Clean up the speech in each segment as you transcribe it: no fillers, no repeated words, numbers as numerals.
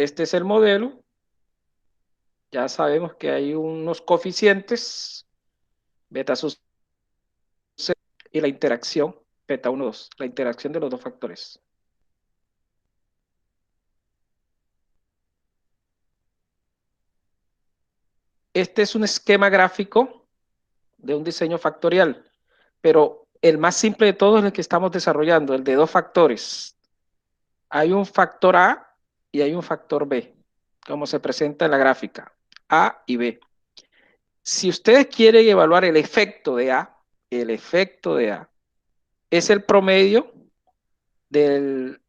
Este es el modelo. Ya sabemos que hay unos coeficientes, beta sub c, y la interacción, beta 1, 2, la interacción de los dos factores. Este es un esquema gráfico de un diseño factorial, pero el más simple de todos es el que estamos desarrollando, el de dos factores. Hay un factor A y hay un factor B, como se presenta en la gráfica, A y B. Si ustedes quieren evaluar el efecto de A, el efecto de A es el promedio del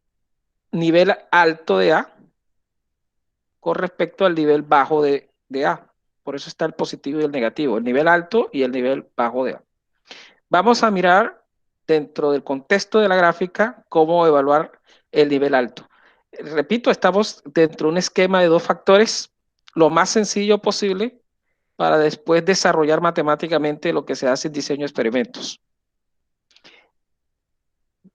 nivel alto de A con respecto al nivel bajo de A. Por eso está el positivo y el negativo, el nivel alto y el nivel bajo de A. Vamos a mirar dentro del contexto de la gráfica cómo evaluar el nivel alto. Repito, estamos dentro de un esquema de dos factores, lo más sencillo posible para después desarrollar matemáticamente lo que se hace en diseño de experimentos.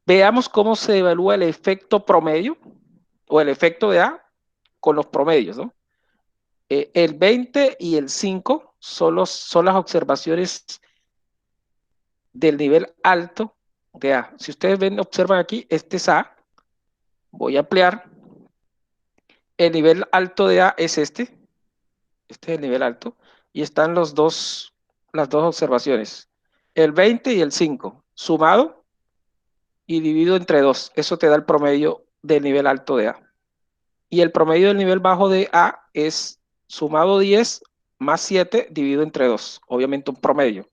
Veamos cómo se evalúa el efecto promedio o el efecto de A con los promedios, ¿no? El 20 y el 5 son las observaciones del nivel alto de A. Si ustedes ven, observan aquí, este es A. Voy a ampliar. El nivel alto de A es este. Este es el nivel alto. Y están las dos observaciones. El 20 y el 5. Sumado y dividido entre 2. Eso te da el promedio del nivel alto de A. Y el promedio del nivel bajo de A es sumado 10 más 7 dividido entre 2. Obviamente un promedio.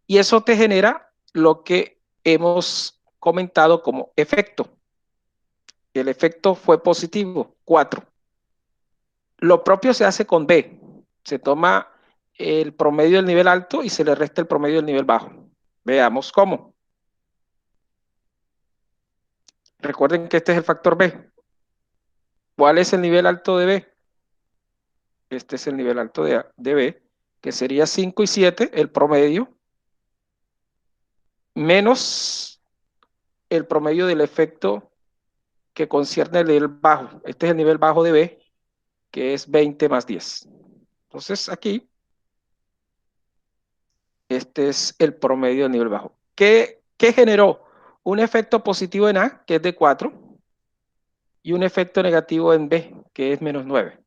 Y eso te genera lo que hemos comentado como efecto. El efecto fue positivo, 4. Lo propio se hace con B. Se toma el promedio del nivel alto y se le resta el promedio del nivel bajo. Veamos cómo. Recuerden que este es el factor B. ¿Cuál es el nivel alto de B? Este es el nivel alto de B, que sería 5 y 7, el promedio, menos el promedio del efecto que concierne el nivel bajo. Este es el nivel bajo de B, que es 20 más 10. Entonces aquí, este es el promedio del nivel bajo. ¿Qué generó? Un efecto positivo en A, que es de 4, y un efecto negativo en B, que es menos 9.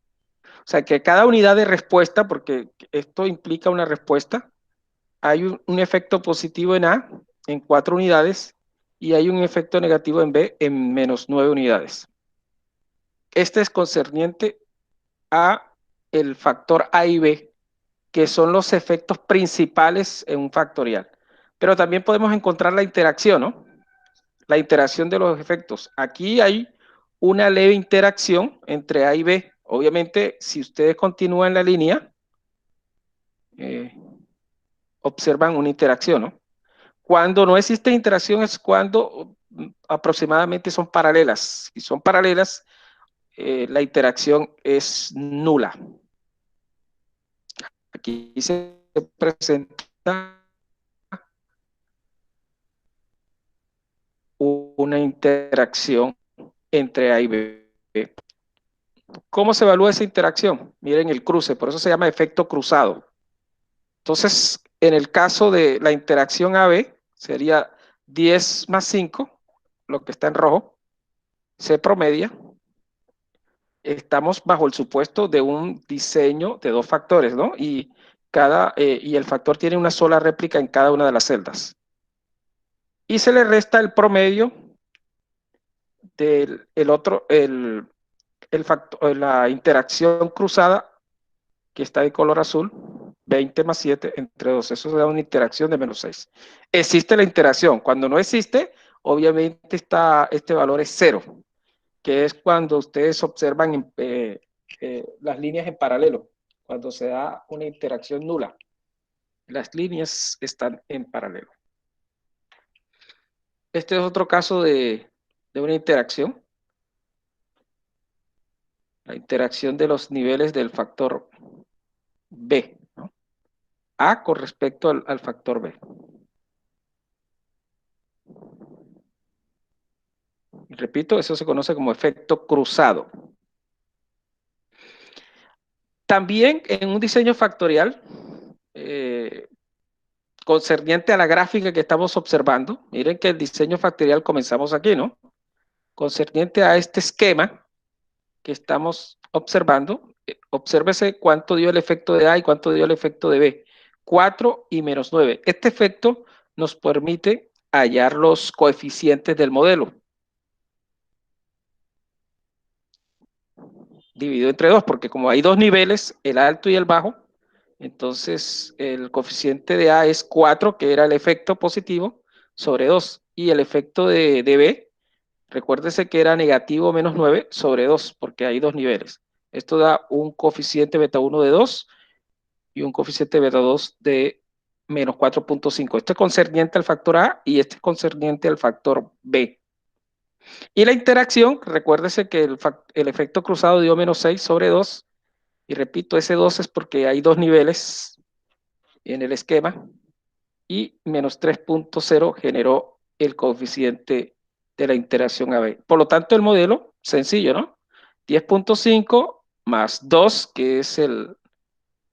O sea que cada unidad de respuesta, porque esto implica una respuesta, hay un efecto positivo en A en 4 unidades y hay un efecto negativo en B en menos 9 unidades. Este es concerniente a el factor A y B, que son los efectos principales en un factorial. Pero también podemos encontrar la interacción, ¿no? La interacción de los efectos. Aquí hay una leve interacción entre A y B. Obviamente, si ustedes continúan la línea, observan una interacción, ¿no? Cuando no existe interacción es cuando aproximadamente son paralelas. Si son paralelas, la interacción es nula. Aquí se presenta una interacción entre A y B. ¿Cómo se evalúa esa interacción? Miren el cruce, por eso se llama efecto cruzado. Entonces, en el caso de la interacción AB, sería 10 más 5, lo que está en rojo, se promedia. Estamos bajo el supuesto de un diseño de dos factores, ¿no? Y el factor tiene una sola réplica en cada una de las celdas. Y se le resta el promedio del factor, la interacción cruzada, que está de color azul, 20 más 7 entre 2. Eso da una interacción de menos 6. Existe la interacción. Cuando no existe, obviamente este valor es 0, que es cuando ustedes observan las líneas en paralelo, cuando se da una interacción nula. Las líneas están en paralelo. Este es otro caso de una interacción. La interacción de los niveles del factor B, ¿no? A con respecto al factor B. Y repito, eso se conoce como efecto cruzado. También en un diseño factorial, concerniente a la gráfica que estamos observando, miren que el diseño factorial comenzamos aquí, ¿no? Concerniente a este esquema que estamos observando, obsérvese cuánto dio el efecto de A y cuánto dio el efecto de B. 4 y menos 9. Este efecto nos permite hallar los coeficientes del modelo. Dividido entre 2, porque como hay dos niveles, el alto y el bajo, entonces el coeficiente de A es 4, que era el efecto positivo, sobre 2. Y el efecto de B, recuérdese que era negativo menos 9 sobre 2, porque hay dos niveles. Esto da un coeficiente beta 1 de 2 y un coeficiente beta 2 de menos 4.5. Este es concerniente al factor A y este es concerniente al factor B. Y la interacción, recuérdese que el efecto cruzado dio menos 6 sobre 2. Y repito, ese 2 es porque hay dos niveles en el esquema. Y menos 3.0 generó el coeficiente de la interacción AB. Por lo tanto, el modelo, sencillo, ¿no? 10.5 más 2, que es el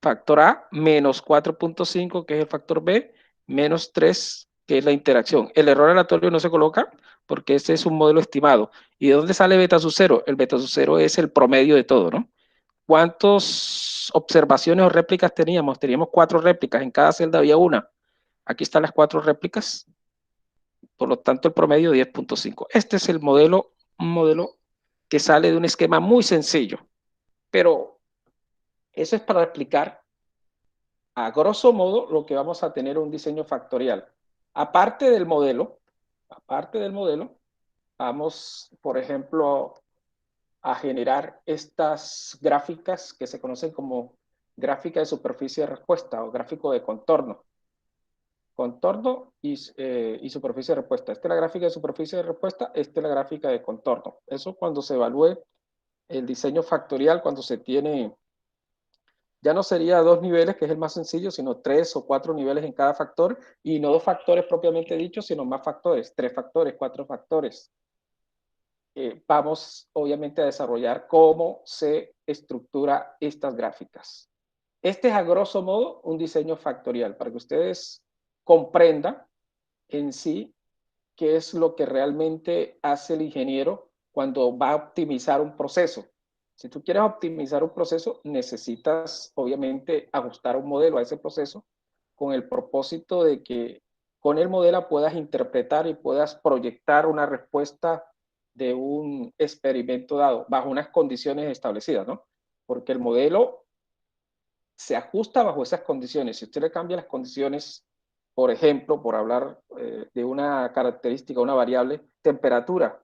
factor A, menos 4.5, que es el factor B, menos 3, que es la interacción. El error aleatorio no se coloca porque este es un modelo estimado. ¿Y de dónde sale beta sub 0? El beta sub 0 es el promedio de todo, ¿no? ¿Cuántas observaciones o réplicas teníamos? Teníamos 4 réplicas, en cada celda había una. Aquí están las 4 réplicas, por lo tanto el promedio 10.5. Este es el modelo, un modelo que sale de un esquema muy sencillo, pero eso es para explicar a grosso modo lo que vamos a tener un diseño factorial. Aparte del modelo, vamos, por ejemplo, a generar estas gráficas que se conocen como gráfica de superficie de respuesta o gráfico de contorno. Contorno y superficie de respuesta. Esta es la gráfica de superficie de respuesta, esta es la gráfica de contorno. Eso cuando se evalúe el diseño factorial, cuando se tiene, ya no sería dos niveles, que es el más sencillo, sino 3 o 4 niveles en cada factor, y no dos factores propiamente dichos, sino más factores, 3 factores, 4 factores. Vamos obviamente a desarrollar cómo se estructura estas gráficas. Este es a grosso modo un diseño factorial, para que ustedes comprendan en sí qué es lo que realmente hace el ingeniero cuando va a optimizar un proceso. Si tú quieres optimizar un proceso, necesitas obviamente ajustar un modelo a ese proceso con el propósito de que con el modelo puedas interpretar y puedas proyectar una respuesta de un experimento dado bajo unas condiciones establecidas, ¿no? Porque el modelo se ajusta bajo esas condiciones. Si usted le cambia las condiciones, por ejemplo, por hablar de una característica, una variable, temperatura.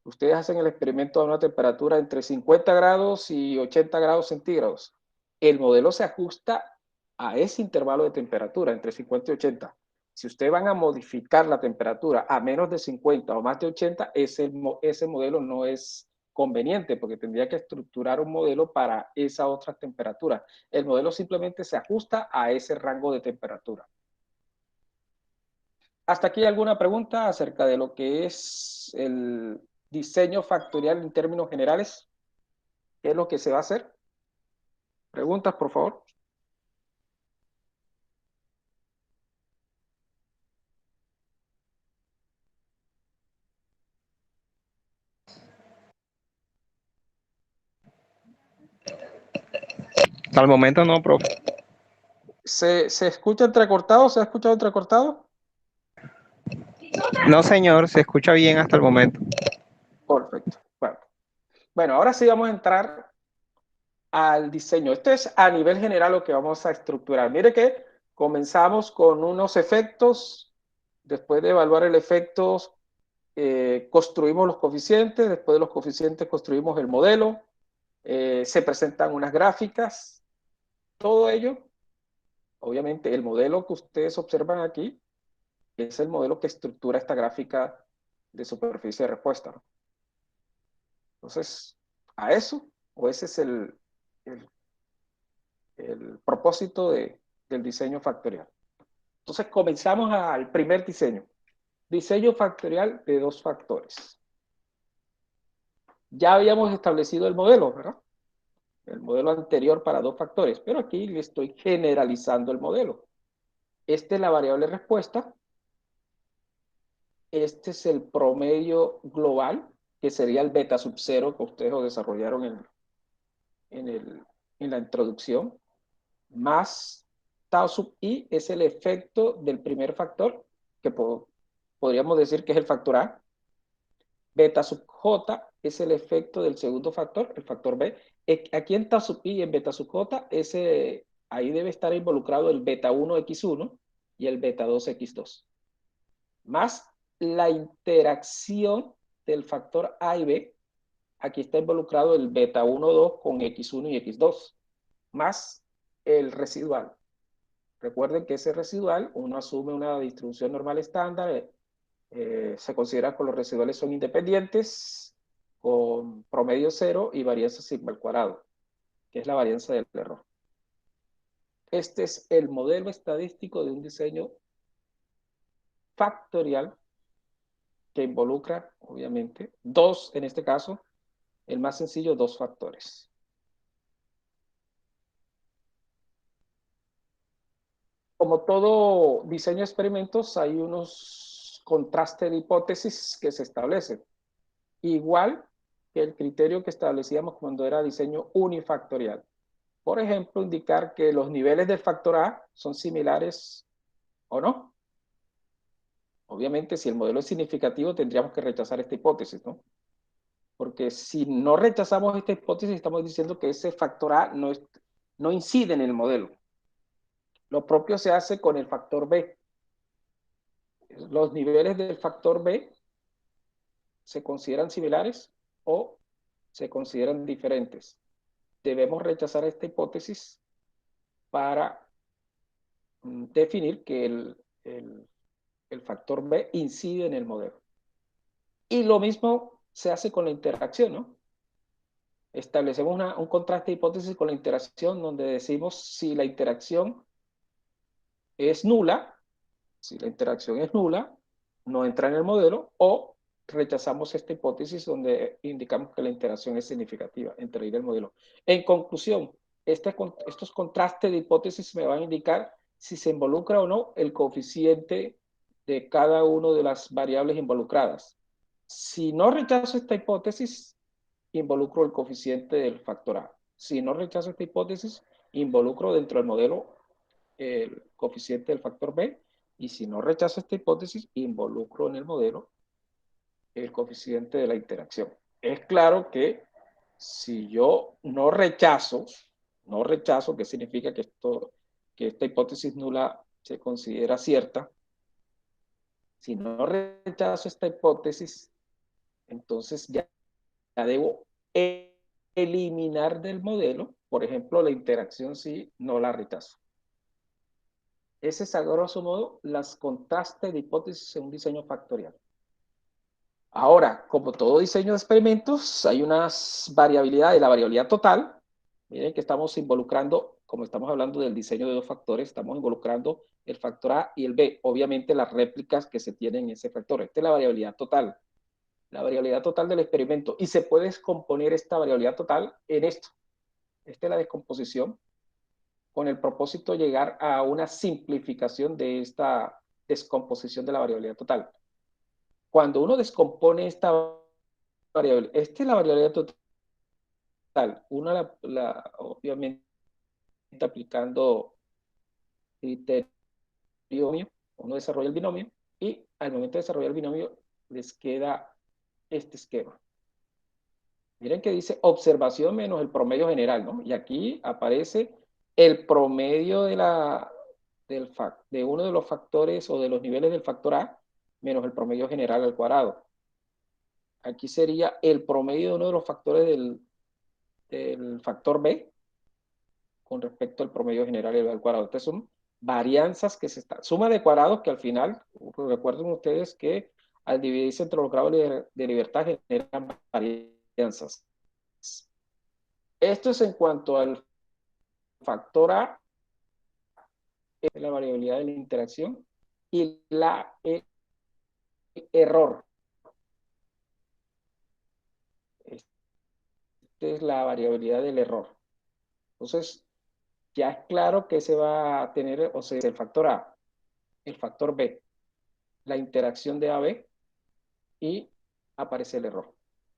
Ustedes hacen el experimento a una temperatura entre 50 grados y 80 grados centígrados. El modelo se ajusta a ese intervalo de temperatura, entre 50 y 80. Si ustedes van a modificar la temperatura a menos de 50 o más de 80, ese modelo no es conveniente porque tendría que estructurar un modelo para esa otra temperatura. El modelo simplemente se ajusta a ese rango de temperatura. ¿Hasta aquí alguna pregunta acerca de lo que es el diseño factorial en términos generales? ¿Qué es lo que se va a hacer? Preguntas, por favor. Al momento no, profe. ¿Se escucha entrecortado? ¿Se ha escuchado entrecortado? No, señor, se escucha bien hasta el momento. Perfecto. Bueno, ahora sí vamos a entrar al diseño. Esto es a nivel general lo que vamos a estructurar. Mire que comenzamos con unos efectos. Después de evaluar el efecto, construimos los coeficientes. Después de los coeficientes construimos el modelo. Se presentan unas gráficas. Todo ello, obviamente, el modelo que ustedes observan aquí es el modelo que estructura esta gráfica de superficie de respuesta, ¿no? Entonces, a eso, o ese es el, el propósito del diseño factorial. Entonces, comenzamos al primer diseño. Diseño factorial de dos factores. Ya habíamos establecido el modelo, ¿verdad? el modelo anterior para dos factores, pero aquí le estoy generalizando el modelo. Esta es la variable respuesta. Este es el promedio global, que sería el beta sub cero que ustedes lo desarrollaron en, el, en la introducción, más tau sub i es el efecto del primer factor, que podríamos decir que es el factor A. Beta sub j es el efecto del segundo factor, el factor B. Aquí en tau sub i y en beta sub j, ahí debe estar involucrado el beta 1 x1 y el beta 2 x2. Más la interacción del factor A y B. Aquí está involucrado el beta 1, 2 con x1 y x2, más el residual. Recuerden que ese residual, uno asume una distribución normal estándar, se considera que los residuales son independientes, con promedio cero y varianza sigma al cuadrado, que es la varianza del error. Este es el modelo estadístico de un diseño factorial que involucra, obviamente, dos, en este caso, el más sencillo, dos factores. Como todo diseño de experimentos, hay unos contrastes de hipótesis que se establecen. Igual que el criterio que establecíamos cuando era diseño unifactorial. Por ejemplo, indicar que los niveles del factor A son similares o no. Obviamente, si el modelo es significativo, tendríamos que rechazar esta hipótesis, ¿no? Porque si no rechazamos esta hipótesis, estamos diciendo que ese factor A no incide en el modelo. Lo propio se hace con el factor B. Los niveles del factor B se consideran similares o se consideran diferentes. Debemos rechazar esta hipótesis para definir que el factor B incide en el modelo. Y lo mismo se hace con la interacción, ¿no? Establecemos un contraste de hipótesis con la interacción donde decimos si la interacción es nula, si la interacción es nula, no entra en el modelo, o rechazamos esta hipótesis donde indicamos que la interacción es significativa, entra en el modelo. En conclusión, estos contrastes de hipótesis me van a indicar si se involucra o no el coeficiente de cada una de las variables involucradas. Si no rechazo esta hipótesis, involucro el coeficiente del factor A. Si no rechazo esta hipótesis, involucro dentro del modelo el coeficiente del factor B, y si no rechazo esta hipótesis, involucro en el modelo el coeficiente de la interacción. Es claro que si yo no rechazo, que significa que esta hipótesis nula se considera cierta, si no rechazo esta hipótesis, entonces ya debo eliminar del modelo, por ejemplo, la interacción sí, no la rechazo. Ese es a grosso modo las contrastes de hipótesis en un diseño factorial. Ahora, como todo diseño de experimentos, hay unas variabilidades, la variabilidad total. Miren que estamos involucrando, como estamos hablando del diseño de dos factores, estamos involucrando el factor A y el B. Obviamente las réplicas que se tienen en ese factor. Esta es la variabilidad total. La variabilidad total del experimento. Y se puede descomponer esta variabilidad total en esto. Esta es la descomposición con el propósito de llegar a una simplificación de esta descomposición de la variabilidad total. Cuando uno descompone esta variable, esta es la variabilidad total, uno obviamente aplicando criterio binomio, uno desarrolla el binomio y al momento de desarrollar el binomio les queda este esquema. Miren que dice observación menos el promedio general, ¿no? Y aquí aparece el promedio de uno de los factores o de los niveles del factor A menos el promedio general al cuadrado. Aquí sería el promedio de uno de los factores del factor B con respecto al promedio general al cuadrado. Estas son varianzas que se están, suma de cuadrados que al final, recuerden ustedes que al dividirse entre los grados de libertad generan varianzas. Esto es en cuanto al factor A, la variabilidad de la interacción, y el error. Esta es la variabilidad del error. Entonces, ya es claro que se va a tener, o sea, el factor A, el factor B, la interacción de AB y aparece el error.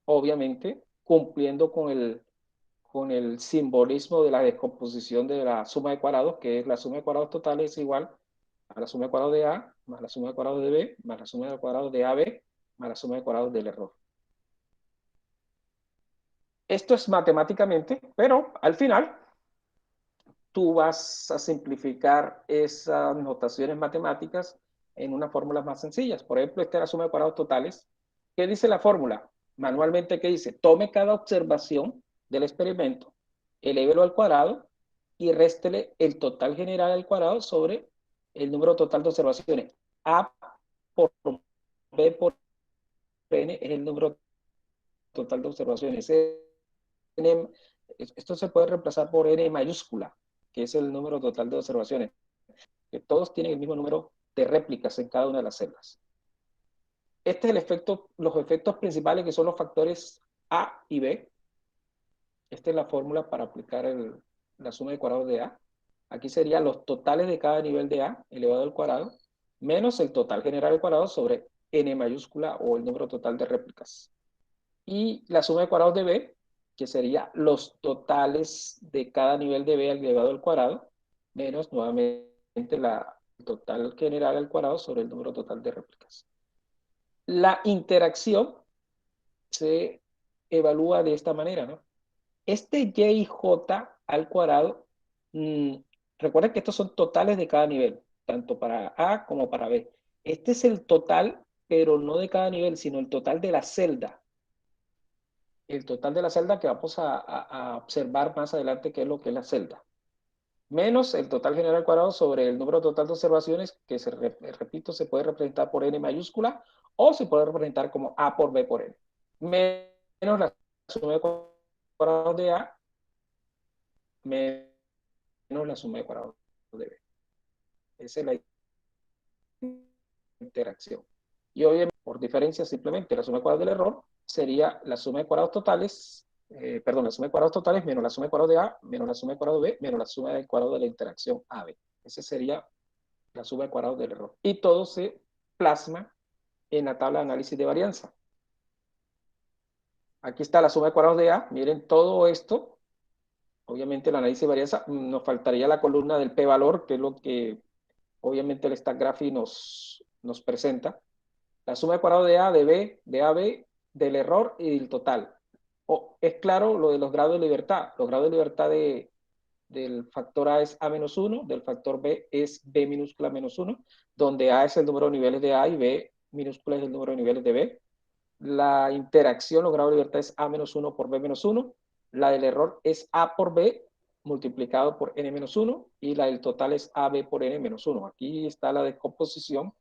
Obviamente, cumpliendo con el simbolismo de la descomposición de la suma de cuadrados, que es la suma de cuadrados totales es igual a la suma de cuadrados de A, más la suma de cuadrados de B, más la suma de cuadrados de AB, más la suma de cuadrados del error. Esto es matemáticamente, pero al final tú vas a simplificar esas notaciones matemáticas en unas fórmulas más sencillas. Por ejemplo, esta es la suma de cuadrados totales. ¿Qué dice la fórmula? Manualmente, ¿qué dice? Tome cada observación del experimento, elévelo al cuadrado y réstele el total general al cuadrado sobre el número total de observaciones. A por B por N es el número total de observaciones. N, esto se puede reemplazar por N mayúscula, que es el número total de observaciones, que todos tienen el mismo número de réplicas en cada una de las celdas. Este es el efecto, los efectos principales que son los factores A y B. Esta es la fórmula para aplicar la suma de cuadrados de A. Aquí serían los totales de cada nivel de A elevado al cuadrado, menos el total general al cuadrado sobre N mayúscula o el número total de réplicas. Y la suma de cuadrados de B, que sería los totales de cada nivel de B elevado al cuadrado, menos nuevamente la total general al cuadrado sobre el número total de réplicas. La interacción se evalúa de esta manera, ¿no? Este y j al cuadrado, recuerden que estos son totales de cada nivel, tanto para A como para B. Este es el total, pero no de cada nivel, sino el total de la celda. El total de la celda que vamos a observar más adelante qué es lo que es la celda. Menos el total general al cuadrado sobre el número total de observaciones, que repito, se puede representar por n mayúscula o se puede representar como A por B por n. Menos la suma de cuadrados de A menos la suma de cuadrados de B. Esa es la interacción. Y obviamente, por diferencia, simplemente la suma de cuadrados del error sería la suma de cuadrados totales, la suma de cuadrados totales menos la suma de cuadrados de A, menos la suma de cuadrados de B, menos la suma de cuadrados de la interacción AB. Esa sería la suma de cuadrados del error. Y todo se plasma en la tabla de análisis de varianza. Aquí está la suma de cuadrados de A. Miren todo esto. Obviamente el análisis de varianza, nos faltaría la columna del p-valor, que es lo que obviamente el stack graphic nos presenta. La suma de cuadrados de A, de B, de AB, del error y del total. Es claro lo de los grados de libertad. Los grados de libertad del factor A es A menos 1, del factor B es B minúscula menos 1, donde A es el número de niveles de A y B minúscula es el número de niveles de B. La interacción, los grados de libertad es A menos 1 por B menos 1. La del error es A por B multiplicado por N menos 1 y la del total es AB por N menos 1. Aquí está la descomposición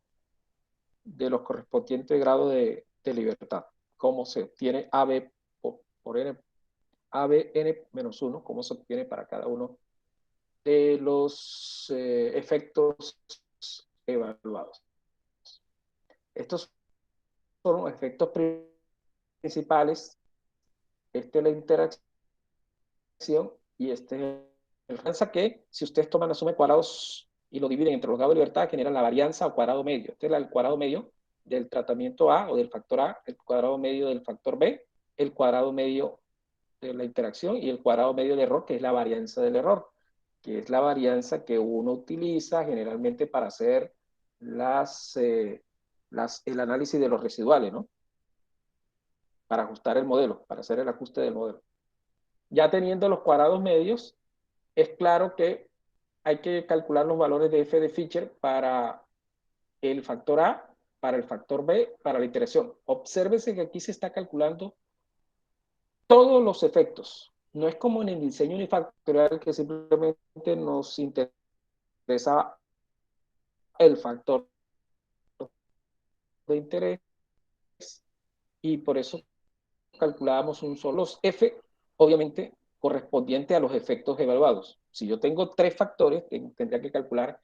de los correspondientes grados de libertad. Cómo se obtiene AB por N, AB N menos 1, cómo se obtiene para cada uno de los efectos evaluados. Estos son los efectos principales. Esta es la interacción y este es el varianza que, si ustedes toman la suma de cuadrados y lo dividen entre los grados de libertad, genera la varianza o cuadrado medio. Este es el cuadrado medio del tratamiento A o del factor A, el cuadrado medio del factor B, el cuadrado medio de la interacción y el cuadrado medio del error, que es la varianza del error, que es la varianza que uno utiliza generalmente para hacer el análisis de los residuales, ¿no? Para ajustar el modelo, para hacer el ajuste del modelo. Ya teniendo los cuadrados medios, es claro que hay que calcular los valores de f de Fisher para el factor A, para el factor B, para la iteración. Obsérvese que aquí se está calculando todos los efectos. No es como en el diseño unifactorial que simplemente nos interesa el factor de interés y por eso calculábamos un solo. Los F, obviamente, correspondiente a los efectos evaluados. Si yo tengo tres factores, tendría que calcular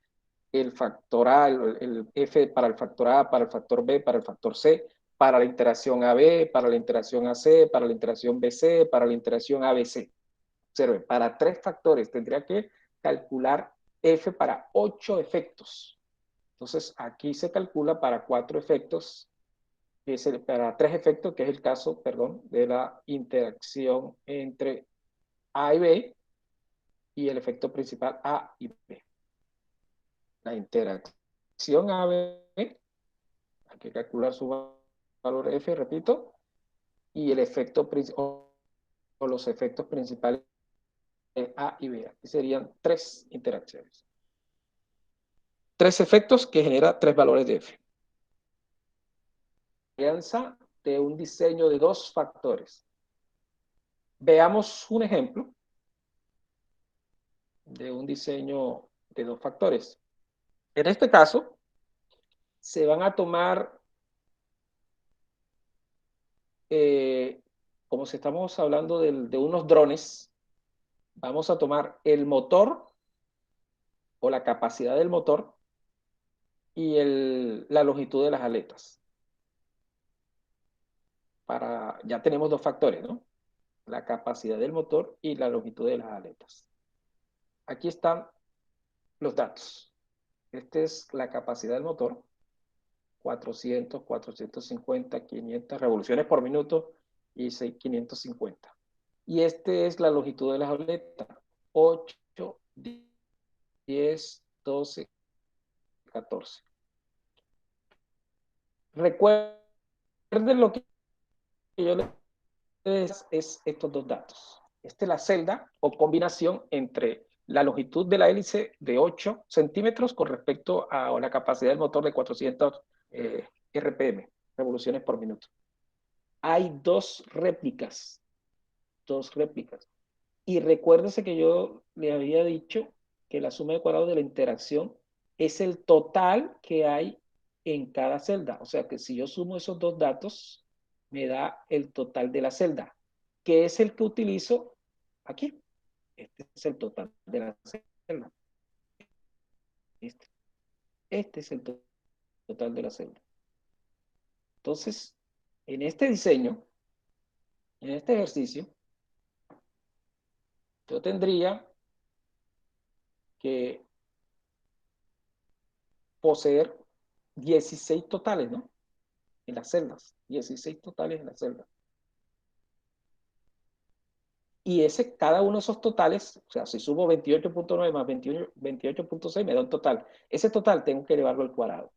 el factor A, el F para el factor A, para el factor B, para el factor C, para la interacción AB, para la interacción AC, para la interacción BC, para la interacción ABC. Observe, para 3 factores tendría que calcular F para 8 efectos. Entonces, aquí se calcula para 4 efectos, que es para 3 efectos, que es el caso, perdón, de la interacción entre A y B y el efecto principal A y B. La interacción A-B, hay que calcular su valor F, repito, y el efecto o los efectos principales A y B. Aquí serían 3 interacciones. 3 efectos que genera 3 valores de F. Alianza de un diseño de 2 factores. Veamos un ejemplo de un diseño de 2 factores. En este caso, se van a tomar, como si estamos hablando de unos drones, vamos a tomar el motor o la capacidad del motor y la longitud de las aletas. Ya tenemos 2 factores, ¿no? La capacidad del motor y la longitud de las aletas. Aquí están los datos. Esta es la capacidad del motor, 400, 450, 500 revoluciones por minuto y 550. Y esta es la longitud de las aletas, 8, 10, 12, 14. Recuerden lo que yo les es estos 2 datos. Esta es la celda o combinación entre la longitud de la hélice de 8 centímetros con respecto a la capacidad del motor de 400 RPM, revoluciones por minuto. Hay 2 réplicas, 2 réplicas. Y recuérdese que yo le había dicho que la suma de cuadrados de la interacción es el total que hay en cada celda. O sea que si yo sumo esos 2 datos, me da el total de la celda, que es el que utilizo aquí. Este es el total de la celda. Este es el total de la celda. Entonces, en este diseño, en este ejercicio, yo tendría que poseer 16 totales, ¿no? En las celdas, 16 totales en las celdas. Y cada uno de esos totales, o sea, si sumo 28.9 más 28.6 me da un total. Ese total tengo que elevarlo al cuadrado.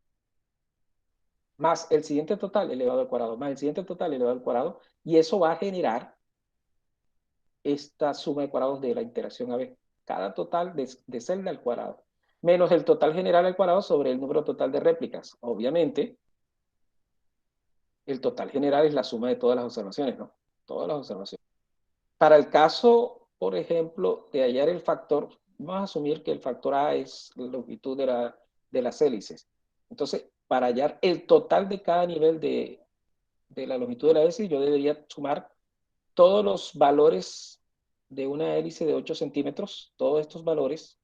Más el siguiente total elevado al cuadrado, más el siguiente total elevado al cuadrado, y eso va a generar esta suma de cuadrados de la interacción AB. Cada total de celda al cuadrado, menos el total general al cuadrado sobre el número total de réplicas. Obviamente, el total general es la suma de todas las observaciones, ¿no? Todas las observaciones. Para el caso, por ejemplo, de hallar el factor, vamos a asumir que el factor A es la longitud de las hélices. Entonces, para hallar el total de cada nivel de la longitud de la hélice, yo debería sumar todos los valores de una hélice de 8 centímetros, todos estos valores,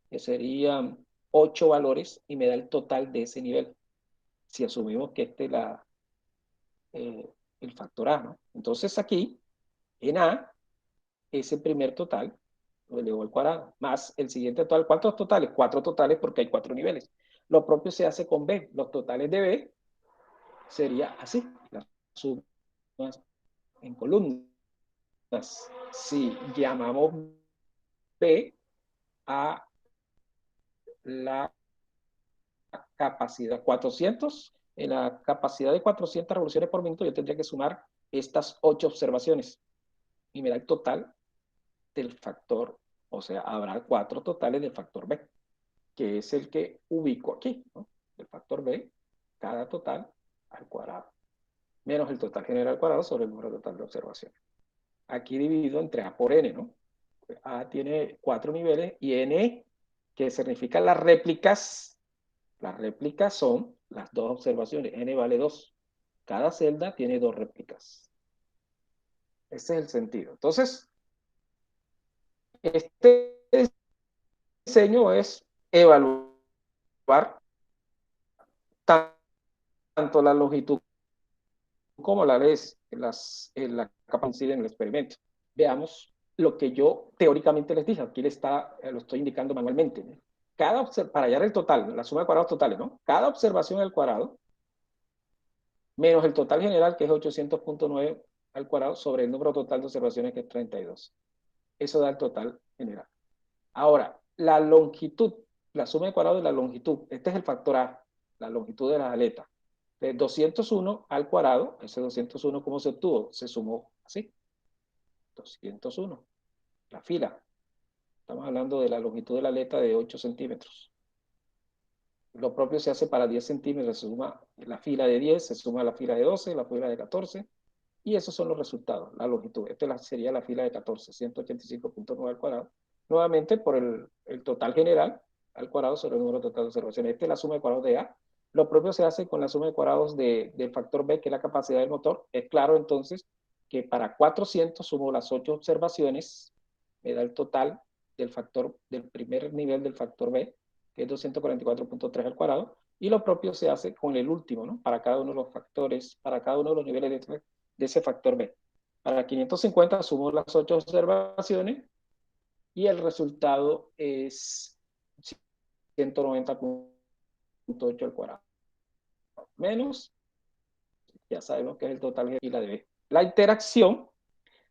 que serían 8 valores, y me da el total de ese nivel. Si asumimos que este es el factor A, ¿no? Entonces aquí, en A, ese primer total lo elevo al cuadrado, más el siguiente total. ¿Cuántos totales? 4 totales porque hay 4 niveles. Lo propio se hace con B. Los totales de B sería así, las sumas en columnas. Si llamamos B a la capacidad 400, en la capacidad de 400 revoluciones por minuto, yo tendría que sumar estas 8 observaciones y me da el total del factor, o sea, habrá 4 totales del factor B, que es el que ubico aquí, ¿no? El factor B, cada total al cuadrado, menos el total general al cuadrado sobre el número total de observaciones. Aquí dividido entre A por N, ¿no? A tiene 4 niveles y N, que significa las réplicas son las 2 observaciones, N vale 2. Cada celda tiene 2 réplicas. Ese es el sentido. Entonces, este diseño es evaluar tanto la longitud como la capa incide en el experimento. Veamos lo que yo teóricamente les dije, aquí lo estoy indicando manualmente. Para hallar el total, la suma de cuadrados totales, ¿no? Cada observación al cuadrado, menos el total general, que es 800.9 al cuadrado, sobre el número total de observaciones, que es 32. Eso da el total general. Ahora, la longitud, la suma de cuadrados de la longitud, este es el factor A, la longitud de las aletas. De 201 al cuadrado, ese 201, ¿cómo se obtuvo? Se sumó así, 201, la fila. Estamos hablando de la longitud de la aleta de 8 centímetros. Lo propio se hace para 10 centímetros, se suma la fila de 10, se suma la fila de 12, la fila de 14, y esos son los resultados, la longitud. Esta sería la fila de 14, 185.9 al cuadrado. Nuevamente por el total general al cuadrado sobre el número total de observaciones. Esta es la suma de cuadrados de A. Lo propio se hace con la suma de cuadrados del factor B, que es la capacidad del motor. Es claro entonces que para 400 sumo las 8 observaciones, me da el total del primer nivel del factor B, que es 244.3 al cuadrado, y lo propio se hace con el último, ¿no? Para cada uno de los factores, para cada uno de los niveles de ese factor B. Para 550 sumo las 8 observaciones y el resultado es 190.8 al cuadrado. Menos, ya sabemos que es el total y la de B. La interacción,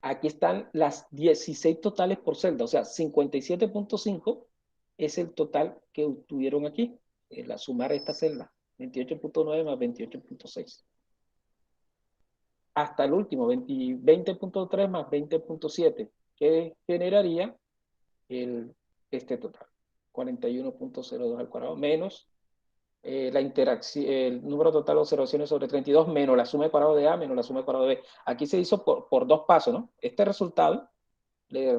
aquí están las 16 totales por celda, o sea, 57.5 es el total que obtuvieron aquí, la sumar esta celda, 28.9 más 28.6. Hasta el último, 20.3 más 20.7, que generaría este total, 41.02 al cuadrado, menos la interacción, el número total de observaciones sobre 32, menos la suma de cuadrado de A, menos la suma de cuadrado de B. Aquí se hizo por dos pasos, ¿no? Este resultado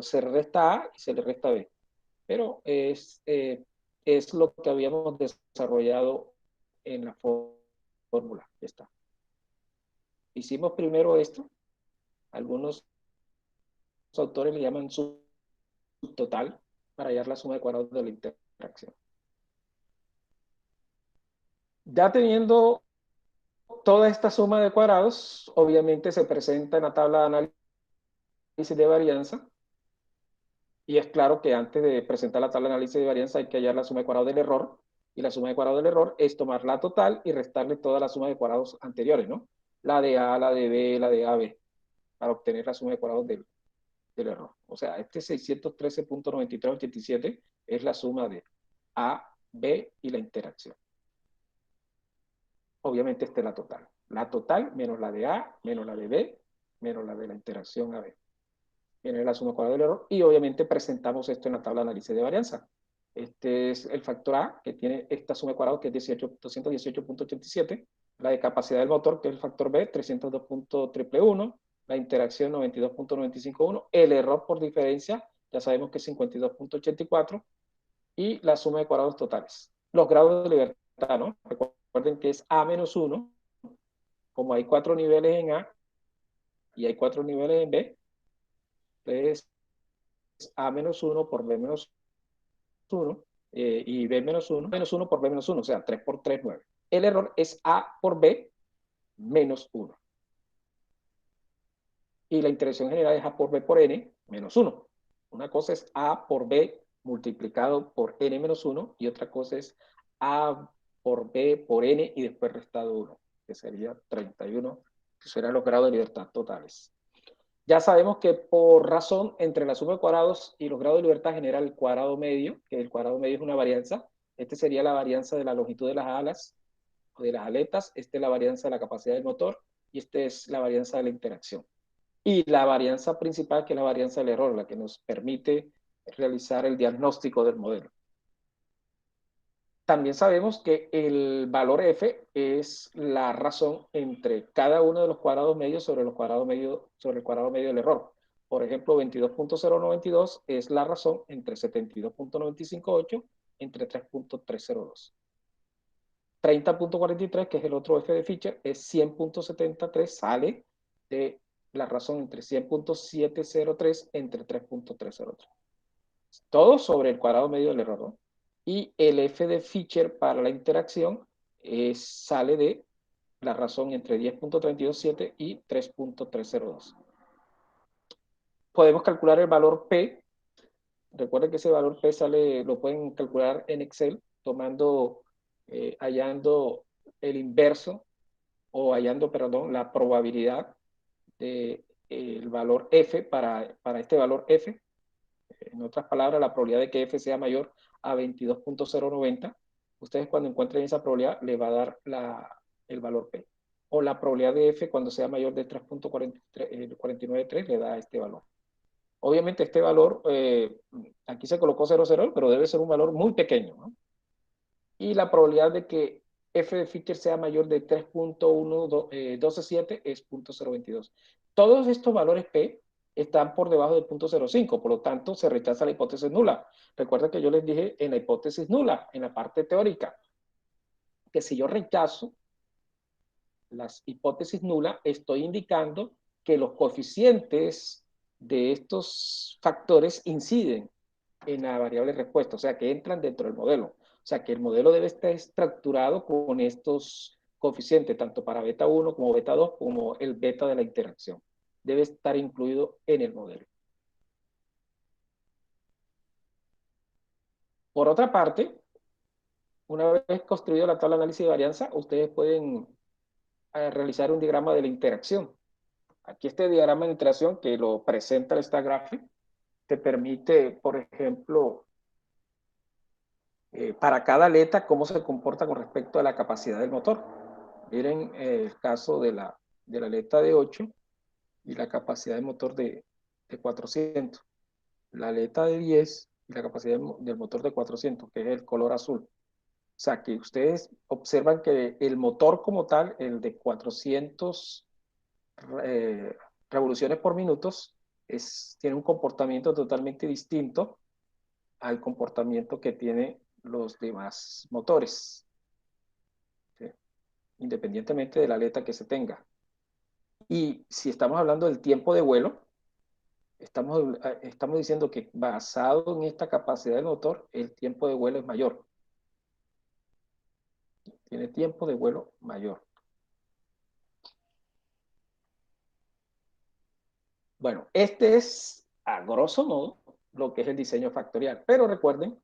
se resta A y se le resta B. Pero es lo que habíamos desarrollado en la fórmula. Ya está. Hicimos primero esto. Algunos autores le llaman subtotal para hallar la suma de cuadrados de la interacción. Ya teniendo toda esta suma de cuadrados, obviamente se presenta en la tabla de análisis de varianza. Y es claro que antes de presentar la tabla de análisis de varianza hay que hallar la suma de cuadrados del error. Y la suma de cuadrados del error es tomar la total y restarle toda la suma de cuadrados anteriores, ¿no? La de A, la de B, la de AB, para obtener la suma de cuadrados del error. O sea, este 613.9387 es la suma de A, B y la interacción. Obviamente esta es la total. La total menos la de A, menos la de B, menos la de la interacción AB. Viene la suma cuadrada del error y obviamente presentamos esto en la tabla de análisis de varianza. Este es el factor A, que tiene esta suma de cuadrados, que es 218.87, la de capacidad del motor, que es el factor B, 302.111, la interacción 92.951, el error por diferencia, ya sabemos que es 52.84, y la suma de cuadrados totales. Los grados de libertad, ¿no? Recuerden que es A menos 1, como hay 4 niveles en A y hay 4 niveles en B, entonces A menos 1 por B menos 1 y B menos 1 por B menos 1, o sea, 3 por 3, 9. El error es A por B menos 1. Y la interacción general es A por B por N menos 1. Una cosa es A por B multiplicado por N menos 1 y otra cosa es A por B por N y después restado 1, que sería 31, que serán los grados de libertad totales. Ya sabemos que por razón entre la suma de cuadrados y los grados de libertad genera el cuadrado medio, que el cuadrado medio es una varianza. Este sería la varianza de la longitud de las alas o de las aletas. Este es la varianza de la capacidad del motor y este es la varianza de la interacción. Y la varianza principal, que es la varianza del error, la que nos permite realizar el diagnóstico del modelo. También sabemos que el valor f es la razón entre cada uno de los cuadrados medios sobre el cuadrado medio del error. Por ejemplo, 22.092 es la razón entre 72.958 entre 3.302. 30.43, que es el otro f de Fischer, es 100.73, sale de la razón entre 100.703 entre 3.303. Todo sobre el cuadrado medio del error, ¿no? Y el f de Fischer para la interacción sale de la razón entre 10.327 y 3.302. podemos calcular el valor P. Recuerden que ese valor P lo pueden calcular en Excel tomando, hallando el inverso o hallando, perdón, la probabilidad de el valor F para este valor F. En otras palabras, la probabilidad de que F sea mayor a 22.090. Ustedes cuando encuentren esa probabilidad le va a dar el valor P. O la probabilidad de F cuando sea mayor de 3.493 le da este valor. Obviamente este valor, aquí se colocó 0,0, pero debe ser un valor muy pequeño, ¿no? Y la probabilidad de que f de Fischer sea mayor de 3.127 es 0.022. Todos estos valores P están por debajo del 0.05, por lo tanto se rechaza la hipótesis nula. Recuerda que yo les dije en la hipótesis nula, en la parte teórica, que si yo rechazo las hipótesis nulas, estoy indicando que los coeficientes de estos factores inciden en la variable respuesta, o sea, que entran dentro del modelo. O sea, que el modelo debe estar estructurado con estos coeficientes, tanto para beta 1 como beta 2, como el beta de la interacción. Debe estar incluido en el modelo. Por otra parte, una vez construido la tabla de análisis de varianza, ustedes pueden realizar un diagrama de la interacción. Aquí este diagrama de interacción que lo presenta esta gráfica te permite, por ejemplo, para cada aleta, cómo se comporta con respecto a la capacidad del motor. Miren el caso de la aleta de 8 y la capacidad de motor de 400. La aleta de 10 y la capacidad del motor de 400, que es el color azul. O sea, que ustedes observan que el motor como tal, el de 400 eh, revoluciones por minuto, tiene un comportamiento totalmente distinto al comportamiento que tiene los demás motores, ¿sí? Independientemente de la aleta que se tenga. Y si estamos hablando del tiempo de vuelo, estamos diciendo que basado en esta capacidad del motor, el tiempo de vuelo es mayor. Tiene tiempo de vuelo mayor. Bueno, este es a grosso modo lo que es el diseño factorial. Pero recuerden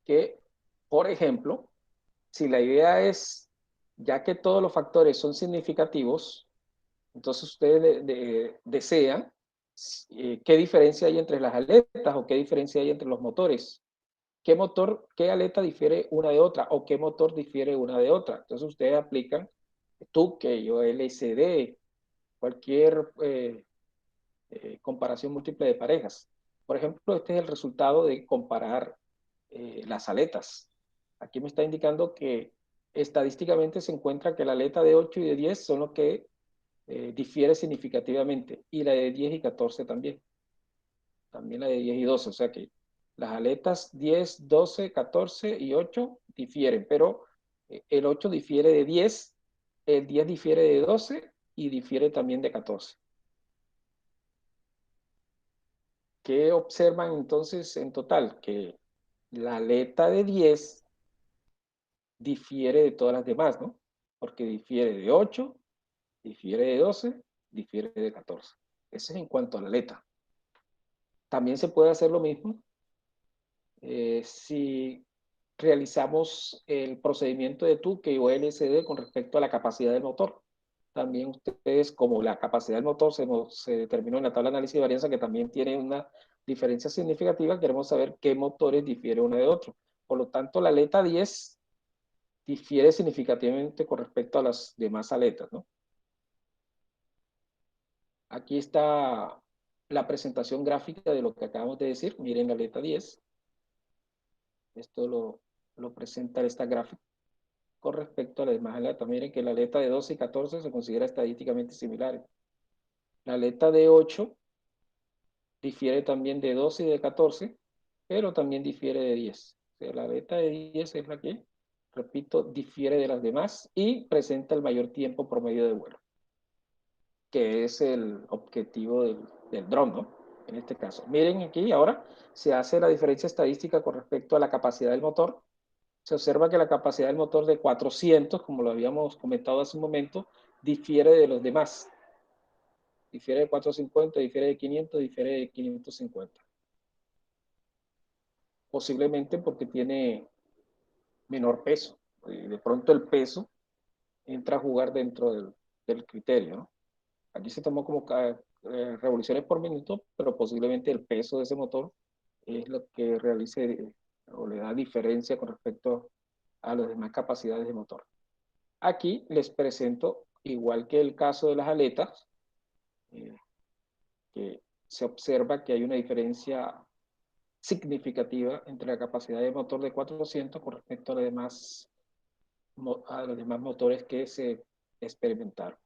que, por ejemplo, si la idea es, ya que todos los factores son significativos, entonces ustedes desean qué diferencia hay entre las aletas o qué diferencia hay entre los motores. ¿Qué motor, qué aleta difiere una de otra o qué motor difiere una de otra? Entonces ustedes aplican Tukey o LCD, cualquier comparación múltiple de parejas. Por ejemplo, este es el resultado de comparar las aletas. Aquí me está indicando que estadísticamente se encuentra que la aleta de 8 y de 10 son los que difiere significativamente, y la de 10 y 14 también. También la de 10 y 12, o sea que las aletas 10, 12, 14 y 8 difieren, pero el 8 difiere de 10, el 10 difiere de 12 y difiere también de 14. ¿Qué observan entonces en total? Que la aleta de 10 difiere de todas las demás, ¿no? Porque difiere de 8, difiere de 12, difiere de 14. Eso es en cuanto a la aleta. También se puede hacer lo mismo si realizamos el procedimiento de Tukey o LSD con respecto a la capacidad del motor. También ustedes, como la capacidad del motor se determinó en la tabla de análisis de varianza, que también tiene una diferencia significativa, queremos saber qué motores difiere uno de otro. Por lo tanto, la aleta 10 difiere significativamente con respecto a las demás aletas, ¿no? Aquí está la presentación gráfica de lo que acabamos de decir. Miren la aleta 10. Esto lo presenta esta gráfica con respecto a las demás aletas. Miren que la aleta de 12 y 14 se considera estadísticamente similares. La aleta de 8 difiere también de 12 y de 14, pero también difiere de 10. O sea, la aleta de 10 es la que, repito, difiere de las demás y presenta el mayor tiempo promedio de vuelo, que es el objetivo del dron, ¿no? En este caso. Miren aquí, ahora se hace la diferencia estadística con respecto a la capacidad del motor. Se observa que la capacidad del motor de 400, como lo habíamos comentado hace un momento, difiere de los demás. difiere de 450, difiere de 500, difiere de 550. Posiblemente porque tiene menor peso. De pronto el peso entra a jugar dentro del criterio, ¿no? Aquí se tomó como revoluciones por minuto, pero posiblemente el peso de ese motor es lo que realice o le da diferencia con respecto a las demás capacidades de motor. Aquí les presento, igual que el caso de las aletas, que se observa que hay una diferencia significativa entre la capacidad de motor de 400 con respecto a los demás motores que se experimentaron.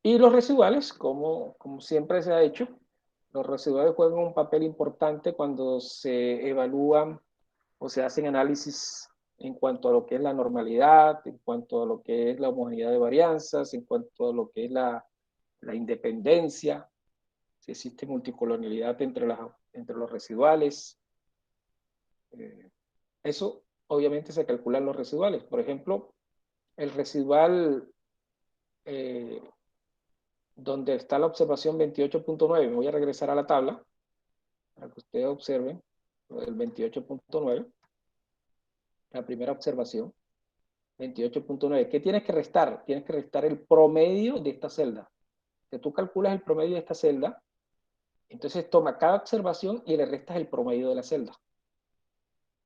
Y los residuales, como siempre se ha hecho, los residuales juegan un papel importante cuando se evalúan o se hacen análisis en cuanto a lo que es la normalidad, en cuanto a lo que es la homogeneidad de varianzas, en cuanto a lo que es la independencia, si existe multicolonialidad entre los residuales. Eso obviamente se calculan los residuales. Por ejemplo, el residual donde está la observación 28.9, me voy a regresar a la tabla para que ustedes observen el 28.9, la primera observación, 28.9. ¿Qué tienes que restar? Tienes que restar el promedio de esta celda. Que tú calculas el promedio de esta celda, entonces toma cada observación y le restas el promedio de la celda.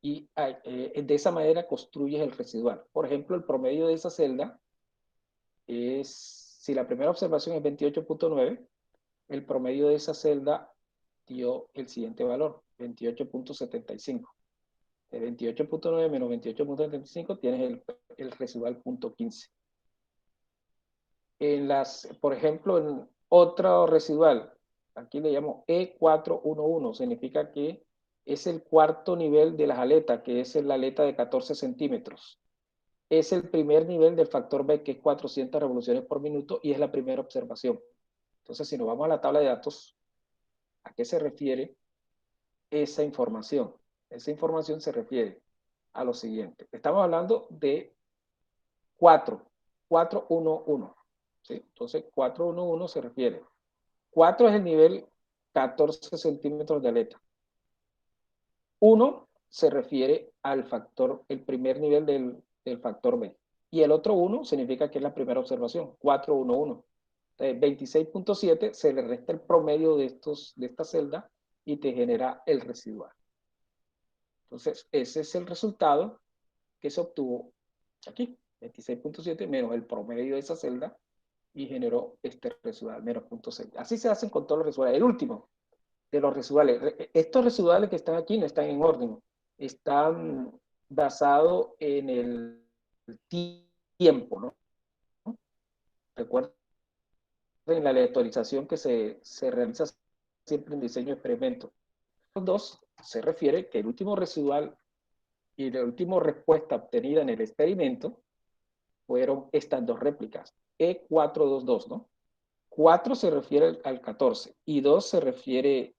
Y de esa manera construyes el residual. Por ejemplo, el promedio de esa celda es, si la primera observación es 28.9, el promedio de esa celda dio el siguiente valor, 28.75. De 28.9 menos 28.75 tienes el residual punto 15. Por ejemplo, en otro residual, aquí le llamo E411, significa que es el cuarto nivel de las aletas, que es la aleta de 14 centímetros. Es el primer nivel del factor B, que es 400 revoluciones por minuto, y es la primera observación. Entonces, si nos vamos a la tabla de datos, ¿a qué se refiere esa información? Esa información se refiere a lo siguiente. Estamos hablando de 411. ¿Sí? Entonces, 411 se refiere. 4 es el nivel 14 centímetros de aleta. 1 se refiere al factor, el primer nivel del factor B. Y el otro 1 significa que es la primera observación, 411. 26.7 se le resta el promedio de esta celda y te genera el residual. Entonces, ese es el resultado que se obtuvo aquí, 26.7 menos el promedio de esa celda y generó este residual, menos 0.6. Así se hacen con todos los residuales. El último de los residuales. Estos residuales que están aquí no están en orden, están basados en el tiempo, ¿no? Recuerden la aleatorización que se realiza siempre en diseño de experimento. Los dos se refiere que el último residual y la última respuesta obtenida en el experimento fueron estas dos réplicas, E422, ¿no? 4 se refiere al 14 y 2 se refiere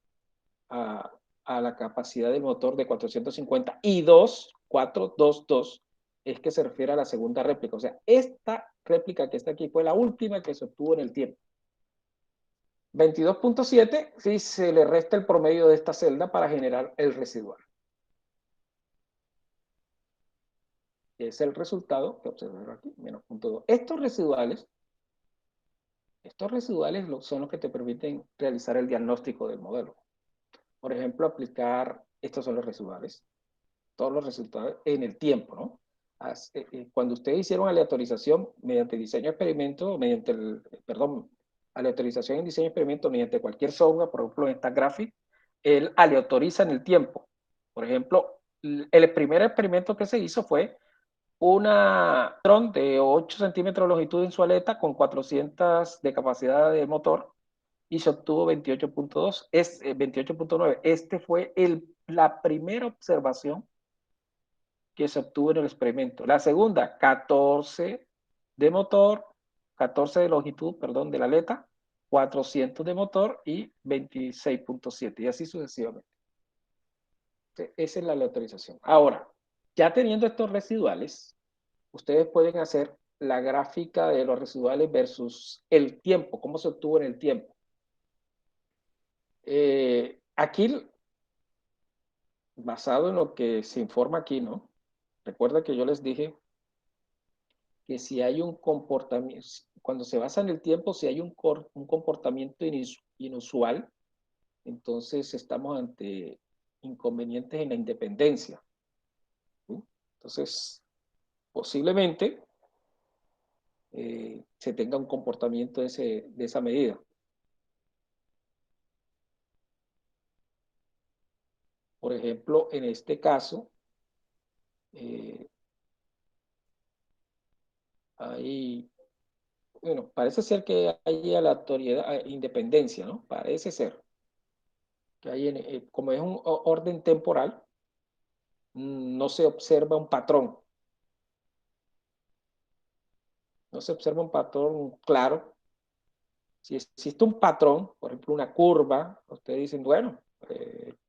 a la capacidad del motor de 450 y 2, 422, es que se refiere a la segunda réplica. O sea, esta réplica que está aquí fue la última que se obtuvo en el tiempo. 22.7, sí, se le resta el promedio de esta celda para generar el residual. Es el resultado que observan aquí, menos 0.2. Estos residuales son los que te permiten realizar el diagnóstico del modelo. Por ejemplo, aplicar, estos son los residuales, todos los resultados en el tiempo, ¿no? Cuando ustedes hicieron aleatorización mediante diseño de experimento, aleatorización en diseño de experimento mediante cualquier software, por ejemplo en StatGraphics, él aleatoriza en el tiempo. Por ejemplo, el primer experimento que se hizo fue una Tron de 8 centímetros de longitud en su aleta con 400 de capacidad de motor y se obtuvo 28.2, 28.9. Este fue la primera observación que se obtuvo en el experimento. La segunda, 14 de motor, 14 de longitud, perdón, de la aleta, 400 de motor y 26.7, y así sucesivamente. Esa es la aleatorización. Ahora, ya teniendo estos residuales, ustedes pueden hacer la gráfica de los residuales versus el tiempo, cómo se obtuvo en el tiempo. Aquí, basado en lo que se informa aquí, ¿no? Recuerda que yo les dije que si hay un comportamiento, cuando se basa en el tiempo, si hay un comportamiento inusual, entonces estamos ante inconvenientes en la independencia, ¿sí? Entonces, posiblemente se tenga un comportamiento de esa medida. Por ejemplo, en este caso, eh, hay, bueno, parece ser que hay aleatoriedad, independencia, ¿no? Parece ser que hay, como es un orden temporal, no se observa un patrón, no se observa un patrón claro. Si existe un patrón, por ejemplo, una curva, ustedes dicen, bueno,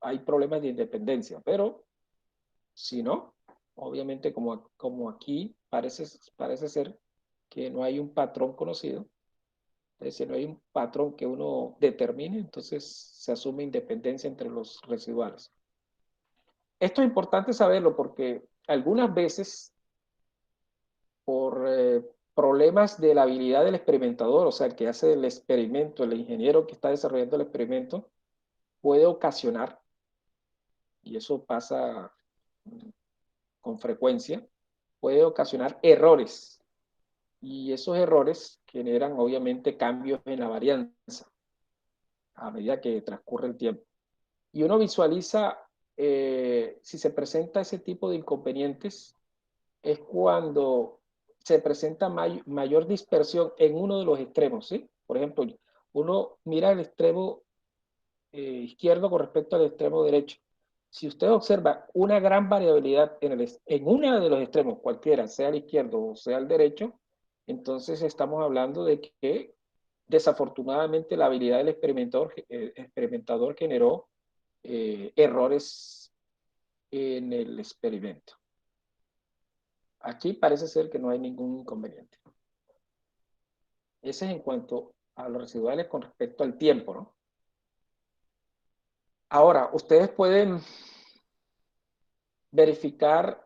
hay problemas de independencia, pero si no, obviamente como aquí parece ser que no hay un patrón conocido, es decir, no hay un patrón que uno determine, entonces se asume independencia entre los residuales. Esto es importante saberlo porque algunas veces por problemas de la habilidad del experimentador, o sea, el que hace el experimento, el ingeniero que está desarrollando el experimento, puede ocasionar, y eso pasa con frecuencia, puede ocasionar errores. Y esos errores generan obviamente cambios en la varianza a medida que transcurre el tiempo. Y uno visualiza, si se presenta ese tipo de inconvenientes, es cuando se presenta mayor dispersión en uno de los extremos, ¿sí? Por ejemplo, uno mira el extremo izquierdo con respecto al extremo derecho. Si usted observa una gran variabilidad en uno de los extremos, cualquiera, sea el izquierdo o sea el derecho, entonces estamos hablando de que desafortunadamente la habilidad del experimentador generó errores en el experimento. Aquí parece ser que no hay ningún inconveniente. Ese es en cuanto a los residuales con respecto al tiempo, ¿no? Ahora, ustedes pueden verificar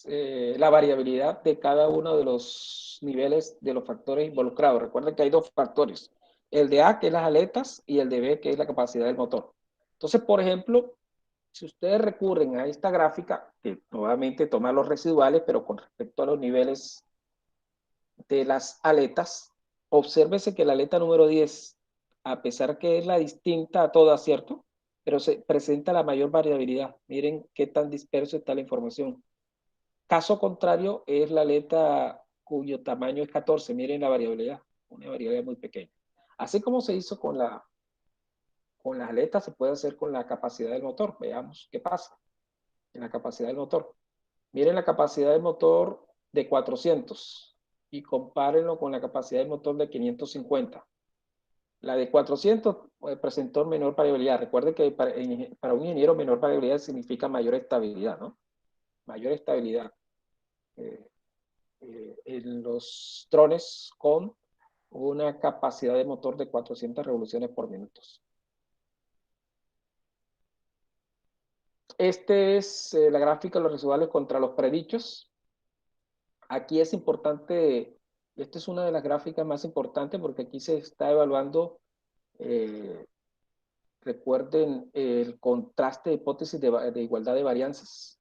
la variabilidad de cada uno de los niveles de los factores involucrados. Recuerden que hay dos factores, el de A, que es las aletas, y el de B, que es la capacidad del motor. Entonces, por ejemplo, si ustedes recurren a esta gráfica, que nuevamente toma los residuales, pero con respecto a los niveles de las aletas, obsérvese que la aleta número 10, a pesar que es la distinta a todas, ¿cierto? Pero se presenta la mayor variabilidad. Miren qué tan disperso está la información. Caso contrario es la aleta cuyo tamaño es 14. Miren la variabilidad, una variabilidad muy pequeña. Así como se hizo con las aletas, se puede hacer con la capacidad del motor. Veamos qué pasa en la capacidad del motor. Miren la capacidad del motor de 400 y compárenlo con la capacidad del motor de 550. La de 400 presentó menor variabilidad. Recuerde que para un ingeniero menor variabilidad significa mayor estabilidad, ¿no? Mayor estabilidad en los drones con una capacidad de motor de 400 revoluciones por minuto. Este es la gráfica de los residuales contra los predichos. Aquí es importante, esta es una de las gráficas más importantes porque aquí se está evaluando, eh, recuerden, el contraste de hipótesis de igualdad de varianzas.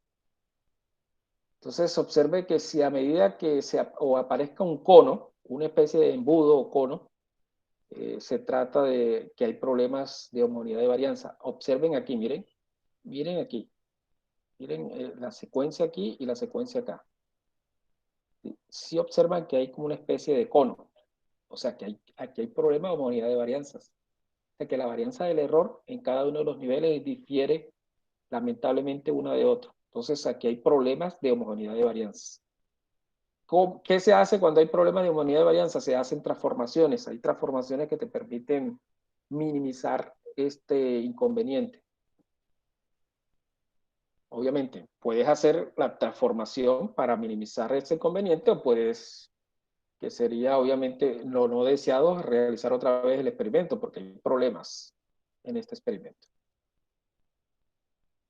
Entonces, observe que si a medida que o aparezca un cono, una especie de embudo o cono, se trata de que hay problemas de homogeneidad de varianza. Observen aquí, miren aquí, miren la secuencia aquí y la secuencia acá. Si observan que hay como una especie de cono, o sea que aquí hay problemas de homogeneidad de varianzas. O sea que la varianza del error en cada uno de los niveles difiere lamentablemente una de otra. Entonces aquí hay problemas de homogeneidad de varianzas. ¿Qué se hace cuando hay problemas de homogeneidad de varianza? Se hacen transformaciones. Hay transformaciones que te permiten minimizar este inconveniente. Obviamente, puedes hacer la transformación para minimizar ese inconveniente o puedes que sería obviamente lo no deseado realizar otra vez el experimento, porque hay problemas en este experimento.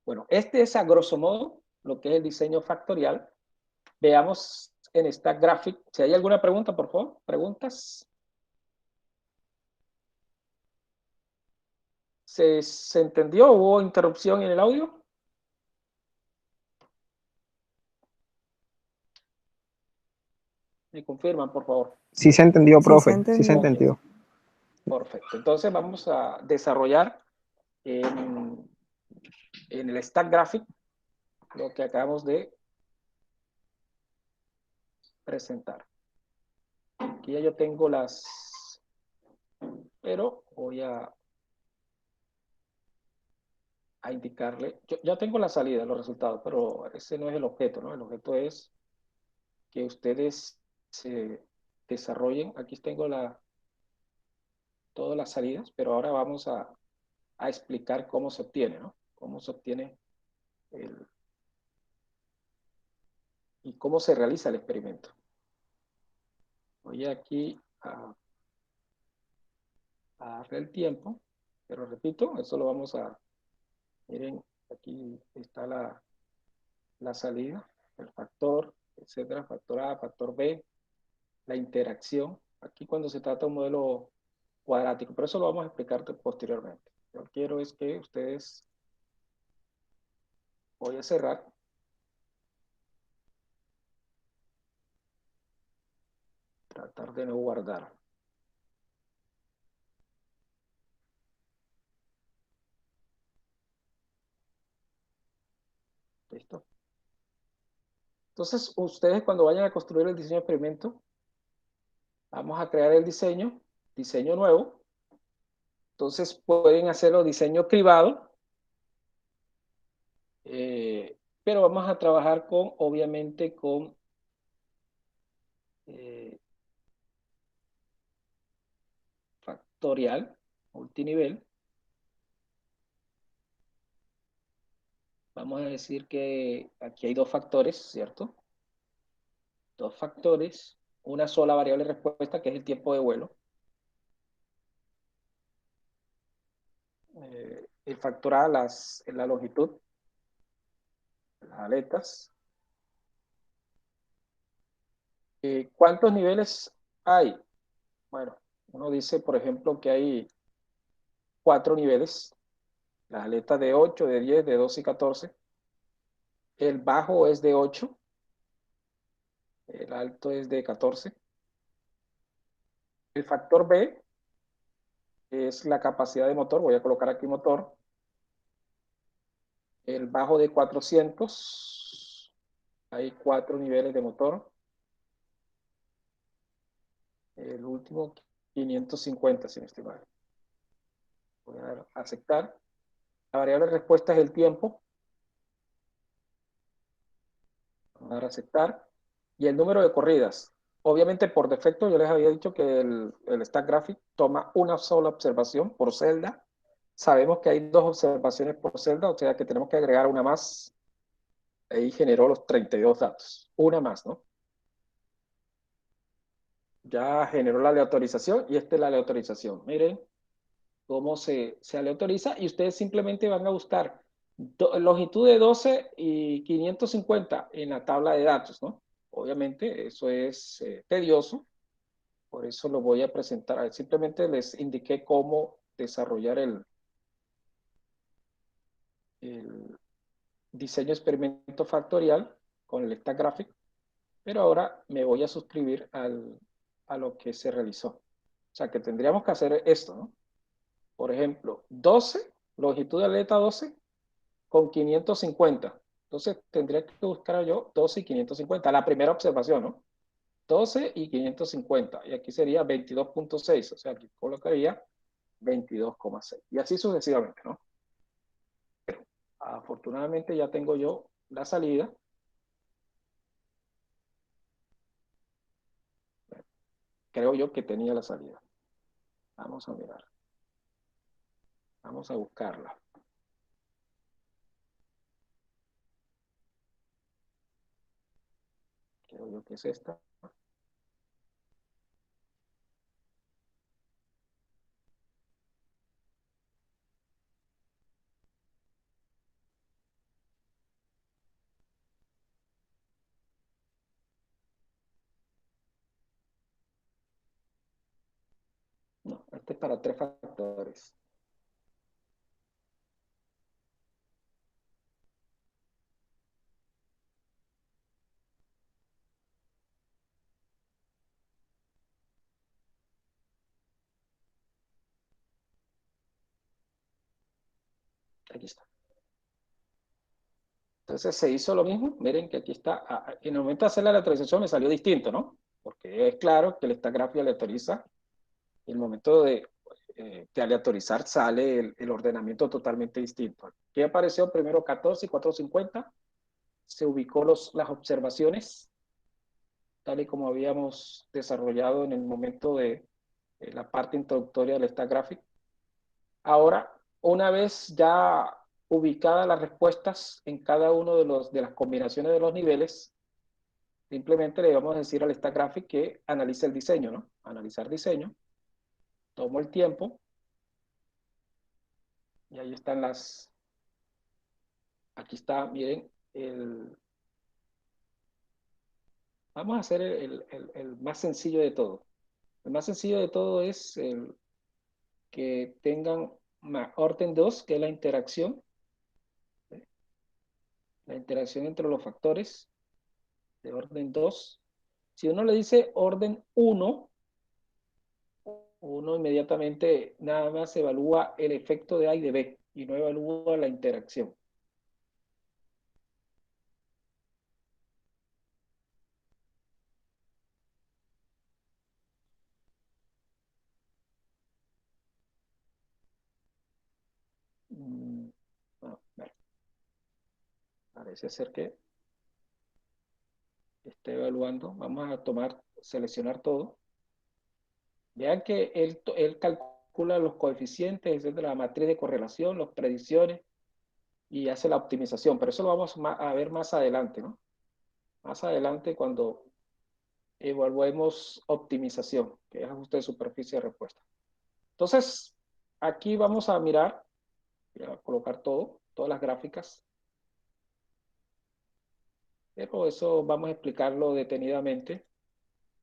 Bueno, este es a grosso modo lo que es el diseño factorial. Veamos en esta gráfica. Si hay alguna pregunta, por favor, preguntas. ¿Se entendió? ¿Hubo interrupción en el audio? Me confirman, por favor. Sí se entendió, Sí, se profe. Sí se entendió. entendió. Perfecto. Entonces vamos a desarrollar en el stack graphic lo que acabamos de presentar. Aquí ya yo tengo pero voy a indicarle, yo ya tengo la salida, los resultados, pero ese no es el objeto, ¿no? El objeto es que ustedes se desarrollen, aquí tengo todas las salidas, pero ahora vamos a explicar cómo se obtiene, ¿no? Cómo se obtiene y cómo se realiza el experimento. Voy aquí a darle el tiempo, pero repito, eso lo vamos miren, aquí está la salida, el factor, etcétera, factor A, factor B, la interacción. Aquí cuando se trata de un modelo cuadrático, pero eso lo vamos a explicar posteriormente. Yo quiero es que ustedes, voy a cerrar. Tratar de no guardar. ¿Listo? Entonces, ustedes cuando vayan a construir el diseño de experimento, vamos a crear el diseño nuevo. Entonces, pueden hacerlo diseño privado, pero vamos a trabajar obviamente, con factorial, multinivel. Vamos a decir que aquí hay dos factores, ¿cierto? Dos factores, una sola variable de respuesta, que es el tiempo de vuelo. El factor A, la longitud, las aletas. ¿Cuántos niveles hay? Bueno, uno dice, por ejemplo, que hay 4 niveles. Las aletas de 8, de 10, de 12 y 14. El bajo es de 8. El alto es de 14. El factor B es la capacidad de motor. Voy a colocar aquí motor. El bajo de 400. Hay 4 niveles de motor. El último 550, si no estoy mal. Voy a dar a aceptar. La variable de respuesta es el tiempo. Voy a dar a aceptar. Y el número de corridas. Obviamente, por defecto, yo les había dicho que el Stack Graphic toma una sola observación por celda. Sabemos que hay 2 observaciones por celda, o sea que tenemos que agregar una más. Ahí generó los 32 datos. Una más, ¿no? Ya generó la aleatorización y esta es la aleatorización. Miren cómo se aleatoriza y ustedes simplemente van a buscar longitud de 12 y 550 en la tabla de datos, ¿no? Obviamente eso es tedioso, por eso lo voy a presentar. Simplemente les indiqué cómo desarrollar el diseño experimento factorial con el stack graphic, pero ahora me voy a suscribir a lo que se realizó. O sea que tendríamos que hacer esto, ¿no? Por ejemplo, 12, longitud de aleta 12 con 550. Entonces tendría que buscar yo 12 y 550. La primera observación, ¿no? 12 y 550. Y aquí sería 22.6. O sea, aquí colocaría 22,6. Y así sucesivamente, ¿no? Pero afortunadamente ya tengo yo la salida. Creo yo que tenía la salida. Vamos a mirar. Vamos a buscarla. Creo yo que es esta. Este es para 3 factores. Aquí está. Entonces se hizo lo mismo. Miren que aquí está. En el momento de hacer la aleatorización me salió distinto, ¿no? Porque es claro que el stack graph aleatoriza. En el momento de aleatorizar sale el ordenamiento totalmente distinto. Aquí apareció primero 14 y 450. Se ubicó las observaciones, tal y como habíamos desarrollado en el momento de la parte introductoria del stack graphic. Ahora, una vez ya ubicadas las respuestas en cada uno de las combinaciones de los niveles, simplemente le vamos a decir al stack graphic que analice el diseño, ¿no? Analizar diseño. Tomo el tiempo y ahí están aquí está, miren, vamos a hacer el más sencillo de todo. El más sencillo de todo es que tengan orden 2, que es la interacción entre los factores de orden 2. Si uno le dice orden 1, uno inmediatamente nada más evalúa el efecto de A y de B y no evalúa la interacción. Bueno, parece ser que está evaluando. Vamos a seleccionar todo. Vean que él calcula los coeficientes de la matriz de correlación, las predicciones y hace la optimización. Pero eso lo vamos a ver más adelante, ¿no? Más adelante cuando evaluemos optimización, que es ajuste de superficie de respuesta. Entonces, aquí vamos a mirar, voy a colocar todas las gráficas, pero eso vamos a explicarlo detenidamente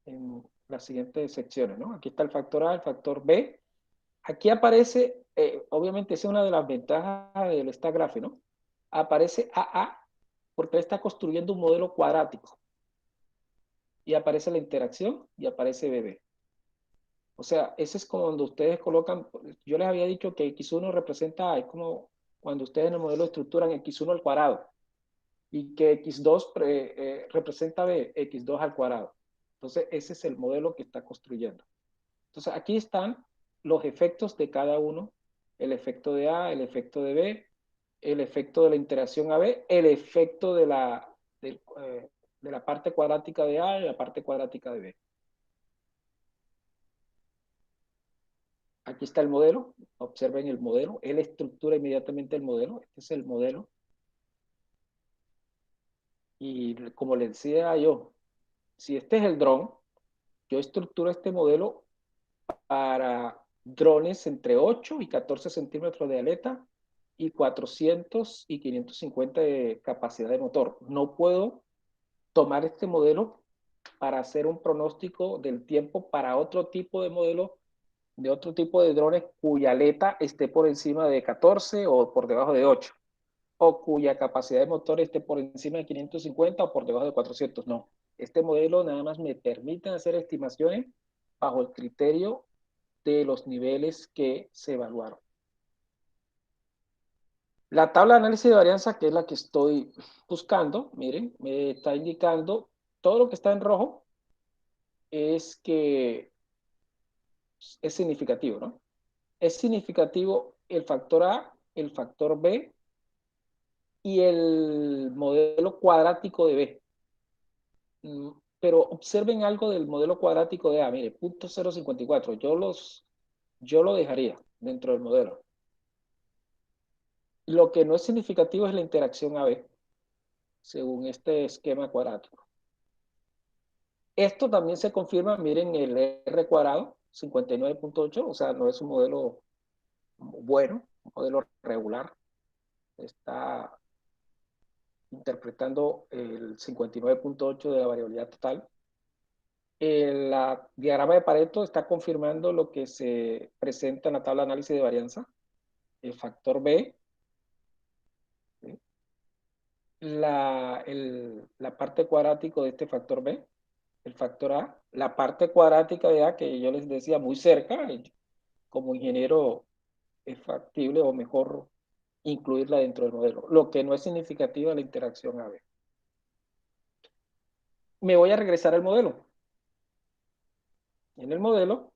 en las siguientes secciones, ¿no? Aquí está el factor A, el factor B. Aquí aparece, obviamente esa es una de las ventajas del stack graph, ¿no? Aparece AA porque está construyendo un modelo cuadrático y aparece la interacción y aparece BB. O sea, ese es como cuando ustedes colocan, yo les había dicho que X1 representa A, es como cuando ustedes en el modelo estructuran X1 al cuadrado y que X2 representa B, X2 al cuadrado. Entonces, ese es el modelo que está construyendo. Entonces, aquí están los efectos de cada uno, el efecto de A, el efecto de B, el efecto de la interacción AB, el efecto de la parte cuadrática de A y la parte cuadrática de B. Aquí está el modelo, observen el modelo, él estructura inmediatamente el modelo, este es el modelo. Y como les decía yo, si este es el dron, yo estructuro este modelo para drones entre 8 y 14 centímetros de aleta y 400 y 550 de capacidad de motor. No puedo tomar este modelo para hacer un pronóstico del tiempo para otro tipo de modelo, de otro tipo de drones cuya aleta esté por encima de 14 o por debajo de 8, o cuya capacidad de motor esté por encima de 550 o por debajo de 400. No, este modelo nada más me permite hacer estimaciones bajo el criterio de los niveles que se evaluaron. La tabla de análisis de varianza, que es la que estoy buscando, miren, me está indicando todo lo que está en rojo es que es significativo, ¿no? Es significativo el factor A, el factor B y el modelo cuadrático de B. Pero observen algo del modelo cuadrático de A, mire, punto 0.54, yo lo dejaría dentro del modelo. Lo que no es significativo es la interacción AB, según este esquema cuadrático. Esto también se confirma, miren el R cuadrado, 59.8, o sea, no es un modelo bueno, un modelo regular. Está interpretando el 59.8 de la variabilidad total. El diagrama de Pareto está confirmando lo que se presenta en la tabla de análisis de varianza. El factor B, ¿sí? La parte cuadrática de este factor B, el factor A, la parte cuadrática de A, que yo les decía muy cerca, como ingeniero es factible o mejor incluirla dentro del modelo, lo que no es significativa la interacción AB. Me voy a regresar al modelo. En el modelo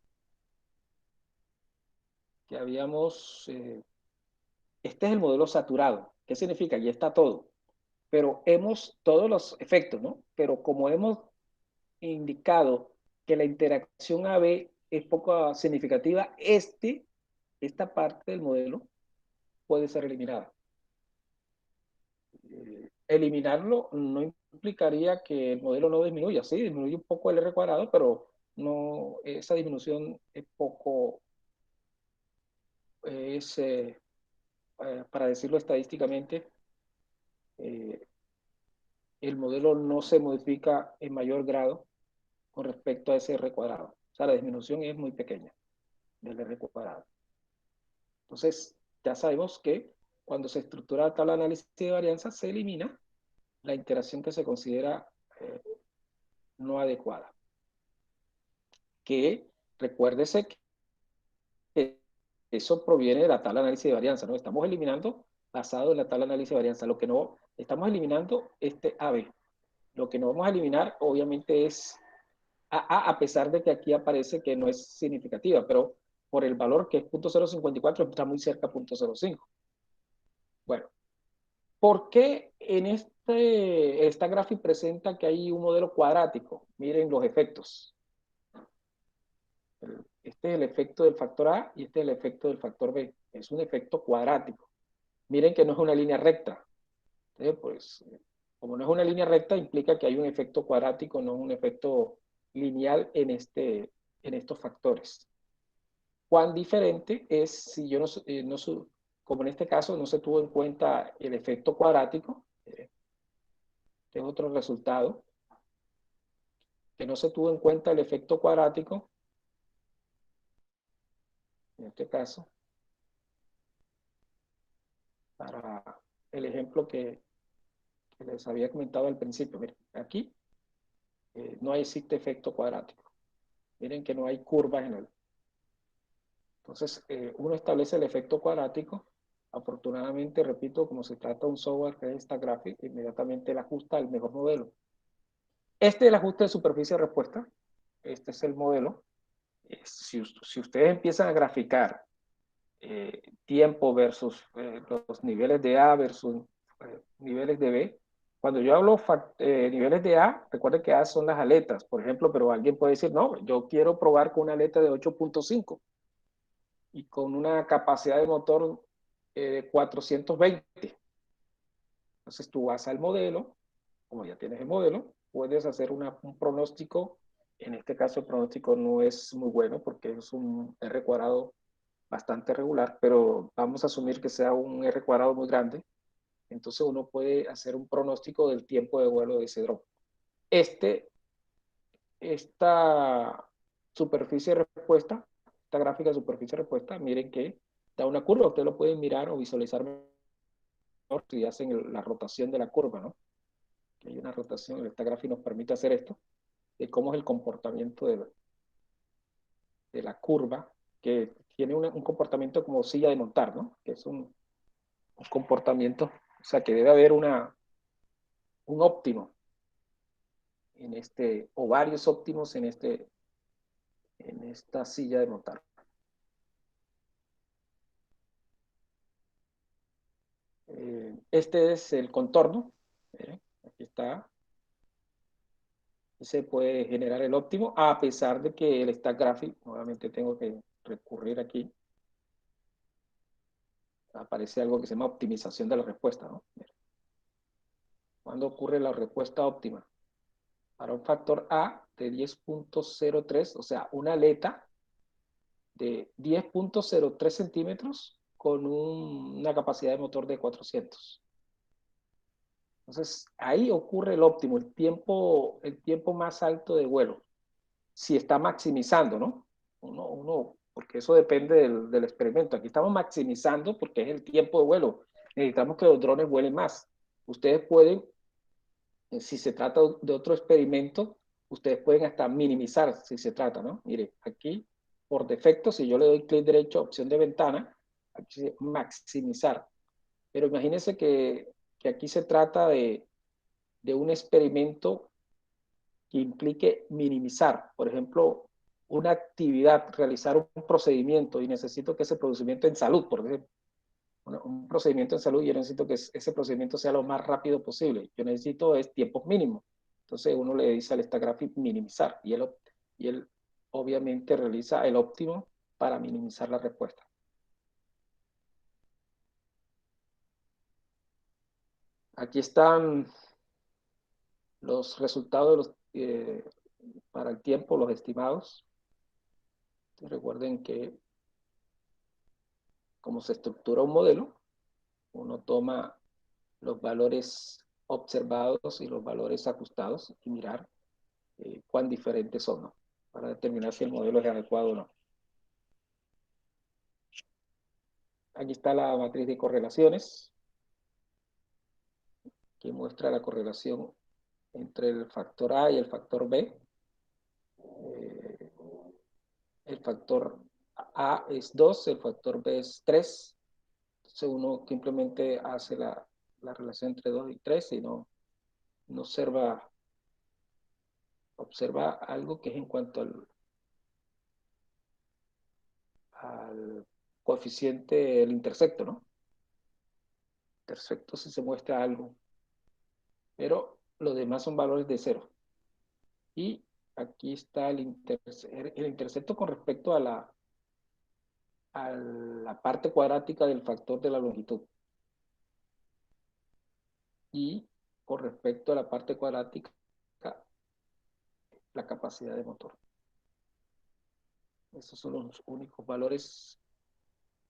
que habíamos, este es el modelo saturado. ¿Qué significa? Ya está todo. Pero hemos, todos los efectos, ¿no? Pero como hemos indicado que la interacción AB es poco significativa, esta parte del modelo puede ser eliminada. Eliminarlo no implicaría que el modelo no disminuya, sí, disminuye un poco el R cuadrado, pero no, esa disminución es poco, es, para decirlo estadísticamente, eh, el modelo no se modifica en mayor grado con respecto a ese R cuadrado. O sea, la disminución es muy pequeña del R cuadrado. Entonces, ya sabemos que cuando se estructura la tabla de análisis de varianza, se elimina la interacción que se considera no adecuada. Que recuérdese que eso proviene de la tabla de análisis de varianza, ¿no? Estamos eliminando basado en la tabla de análisis de varianza. Lo que no, estamos eliminando este AB. Lo que no vamos a eliminar, obviamente, es AA, a pesar de que aquí aparece que no es significativa, pero por el valor que es 0.054 está muy cerca de 0.05. Bueno, ¿por qué en esta gráfica presenta que hay un modelo cuadrático? Miren los efectos. Este es el efecto del factor A y este es el efecto del factor B. Es un efecto cuadrático. Miren que no es una línea recta. Entonces, pues, como no es una línea recta, implica que hay un efecto cuadrático, no un efecto lineal en estos factores. Cuán diferente es si yo como en este caso no se tuvo en cuenta el efecto cuadrático, este es otro resultado, que no se tuvo en cuenta el efecto cuadrático, en este caso, para el ejemplo que les había comentado al principio. Miren, aquí no existe efecto cuadrático. Miren que no hay curvas en el. Entonces, uno establece el efecto cuadrático. Afortunadamente, repito, como se trata de un software que es Instagraphic, inmediatamente le ajusta al mejor modelo. Este es el ajuste de superficie de respuesta. Este es el modelo. Si ustedes empiezan a graficar tiempo versus los niveles de A versus niveles de B, cuando yo hablo niveles de A, recuerden que A son las aletas, por ejemplo, pero alguien puede decir, no, yo quiero probar con una aleta de 8.5 y con una capacidad de motor de 420. Entonces tú vas al modelo, como ya tienes el modelo, puedes hacer un pronóstico. En este caso el pronóstico no es muy bueno porque es un R cuadrado bastante regular, pero vamos a asumir que sea un R cuadrado muy grande. Entonces uno puede hacer un pronóstico del tiempo de vuelo de ese dron. Esta superficie de respuesta, esta gráfica de superficie de respuesta, miren que da una curva. Ustedes lo pueden mirar o visualizar mejor si hacen la rotación de la curva, ¿no? Que hay una rotación, esta gráfica nos permite hacer esto, de cómo es el comportamiento de la curva, que tiene un comportamiento como silla de montar, ¿no? Que es un comportamiento, o sea, que debe haber un óptimo en o varios óptimos en esta silla de montar. Este es el contorno. Aquí está. Se puede generar el óptimo, a pesar de que el stack graphic, nuevamente tengo que recurrir aquí, aparece algo que se llama optimización de la respuesta, ¿no? ¿Cuándo ocurre la respuesta óptima? Para un factor A de 10.03, o sea, una aleta de 10.03 centímetros con una capacidad de motor de 400. Entonces, ahí ocurre el óptimo, el tiempo más alto de vuelo. si está maximizando, ¿no? Porque eso depende del experimento. Aquí estamos maximizando porque es el tiempo de vuelo. Necesitamos que los drones vuelen más. Ustedes pueden, si se trata de otro experimento, ustedes pueden hasta minimizar si se trata, ¿no? Mire, aquí, por defecto, si yo le doy clic derecho a opción de ventana, aquí dice maximizar. Pero imagínense que aquí se trata de un experimento que implique minimizar, por ejemplo, una actividad, realizar un procedimiento y necesito que ese procedimiento en salud, por ejemplo, un procedimiento en salud, yo necesito que ese procedimiento sea lo más rápido posible. Yo necesito es tiempos mínimos. Entonces uno le dice al Instagraphic minimizar y él obviamente realiza el óptimo para minimizar la respuesta. Aquí están los resultados de para el tiempo, los estimados. Recuerden que como se estructura un modelo, uno toma los valores observados y los valores ajustados y mirar cuán diferentes son, ¿no? Para determinar si el modelo es adecuado o no. Aquí está la matriz de correlaciones, que muestra la correlación entre el factor A y el factor B. El factor A es 2, el factor B es 3. Entonces uno simplemente hace la relación entre 2 y 3 y no observa algo que es en cuanto al coeficiente, el intersecto, ¿no? Intersecto si se muestra algo, pero los demás son valores de cero. Y aquí está el intersecto con respecto a la parte cuadrática del factor de la longitud. Y con respecto a la parte cuadrática, la capacidad de motor. Esos son los únicos valores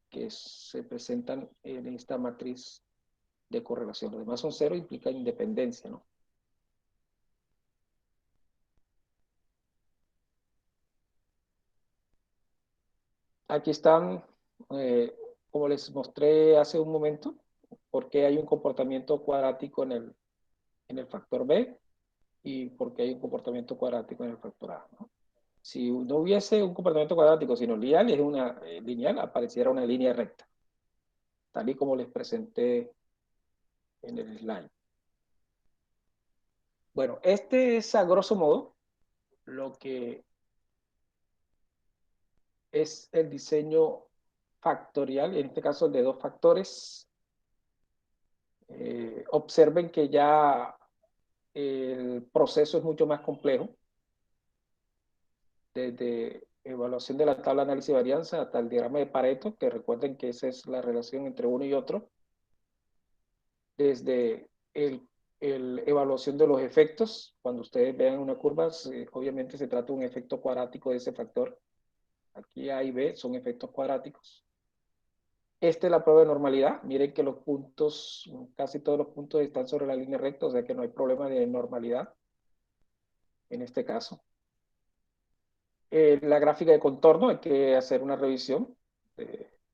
que se presentan en esta matriz de correlación. Los demás son cero, implica independencia, ¿no? Aquí están, como les mostré hace un momento, por qué hay un comportamiento cuadrático en el factor B y por qué hay un comportamiento cuadrático en el factor A, ¿no? Si no hubiese un comportamiento cuadrático, sino lineal, lineal, apareciera una línea recta, tal y como les presenté en el slide. Bueno, este es a grosso modo lo que es el diseño factorial, en este caso el de dos factores. Observen que ya el proceso es mucho más complejo, desde evaluación de la tabla de análisis de varianza hasta el diagrama de Pareto, que recuerden que esa es la relación entre uno y otro, desde el evaluación de los efectos. Cuando ustedes vean una curva, obviamente se trata de un efecto cuadrático de ese factor. Aquí A y B son efectos cuadráticos. Esta es la prueba de normalidad. Miren que los puntos, casi todos los puntos están sobre la línea recta, o sea que no hay problema de normalidad en este caso. La gráfica de contorno, hay que hacer una revisión.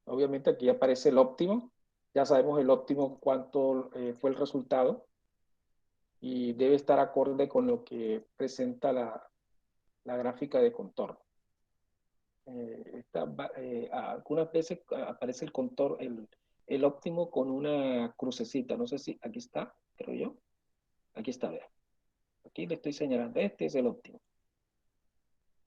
Obviamente aquí aparece el óptimo. Ya sabemos el óptimo cuánto fue el resultado y debe estar acorde con lo que presenta la gráfica de contorno. Algunas veces aparece el contorno, el óptimo con una crucecita. No sé si aquí está, creo yo. Aquí está, vean. Aquí le estoy señalando. Este es el óptimo.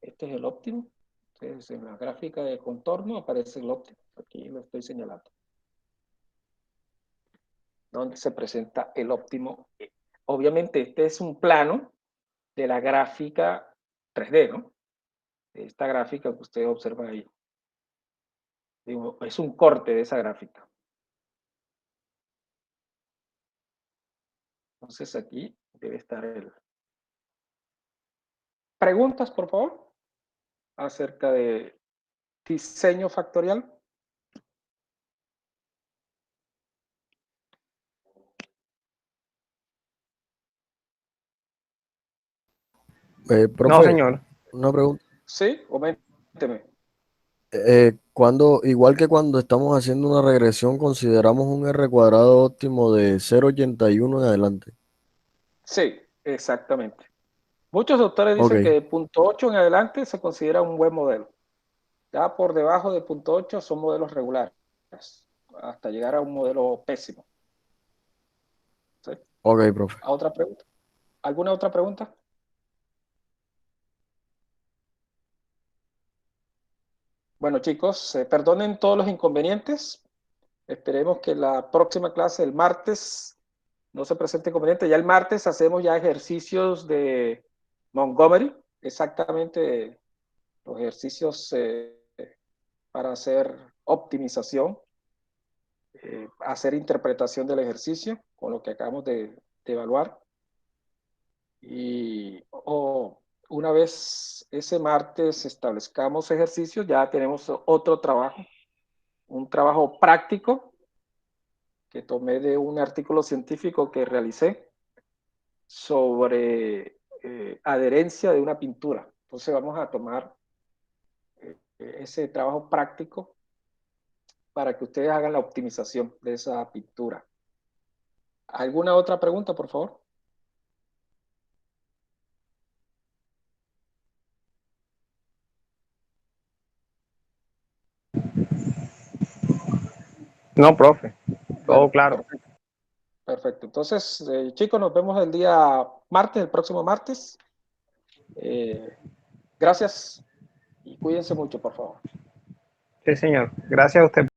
Este es el óptimo. Entonces, en la gráfica de contorno aparece el óptimo. Aquí lo estoy señalando. Donde se presenta el óptimo. Obviamente, este es un plano de la gráfica 3D, ¿no? Esta gráfica que ustedes observan ahí. Digo, es un corte de esa gráfica. Entonces, aquí debe estar el. Preguntas, por favor, acerca de diseño factorial. No, Profe, señor. una pregunta. ¿Sí? Coménteme. Igual que cuando estamos haciendo una regresión, consideramos un R cuadrado óptimo de 0,81 en adelante. Sí, exactamente. Muchos doctores Ok, dicen que de punto 8 en adelante se considera un buen modelo. Ya por debajo de punto 8 son modelos regulares, hasta llegar a un modelo pésimo. ¿Sí? ok, profe. ¿A otra pregunta? ¿Alguna otra pregunta? Bueno, chicos, perdonen todos los inconvenientes. Esperemos que la próxima clase, el martes, no se presente inconveniente. Ya el martes hacemos ya ejercicios de Montgomery, exactamente los ejercicios para hacer optimización, hacer interpretación del ejercicio con lo que acabamos de evaluar. Y una vez ese martes establezcamos ejercicios, ya tenemos otro trabajo, un trabajo práctico que tomé de un artículo científico que realicé sobre adherencia de una pintura. Entonces vamos a tomar ese trabajo práctico para que ustedes hagan la optimización de esa pintura. ¿Alguna otra pregunta, por favor? No, profe, todo Bueno, claro. perfecto. Perfecto. Entonces, chicos, nos vemos el día martes, el próximo martes. Gracias y cuídense mucho, por favor. Sí, señor. Gracias a usted.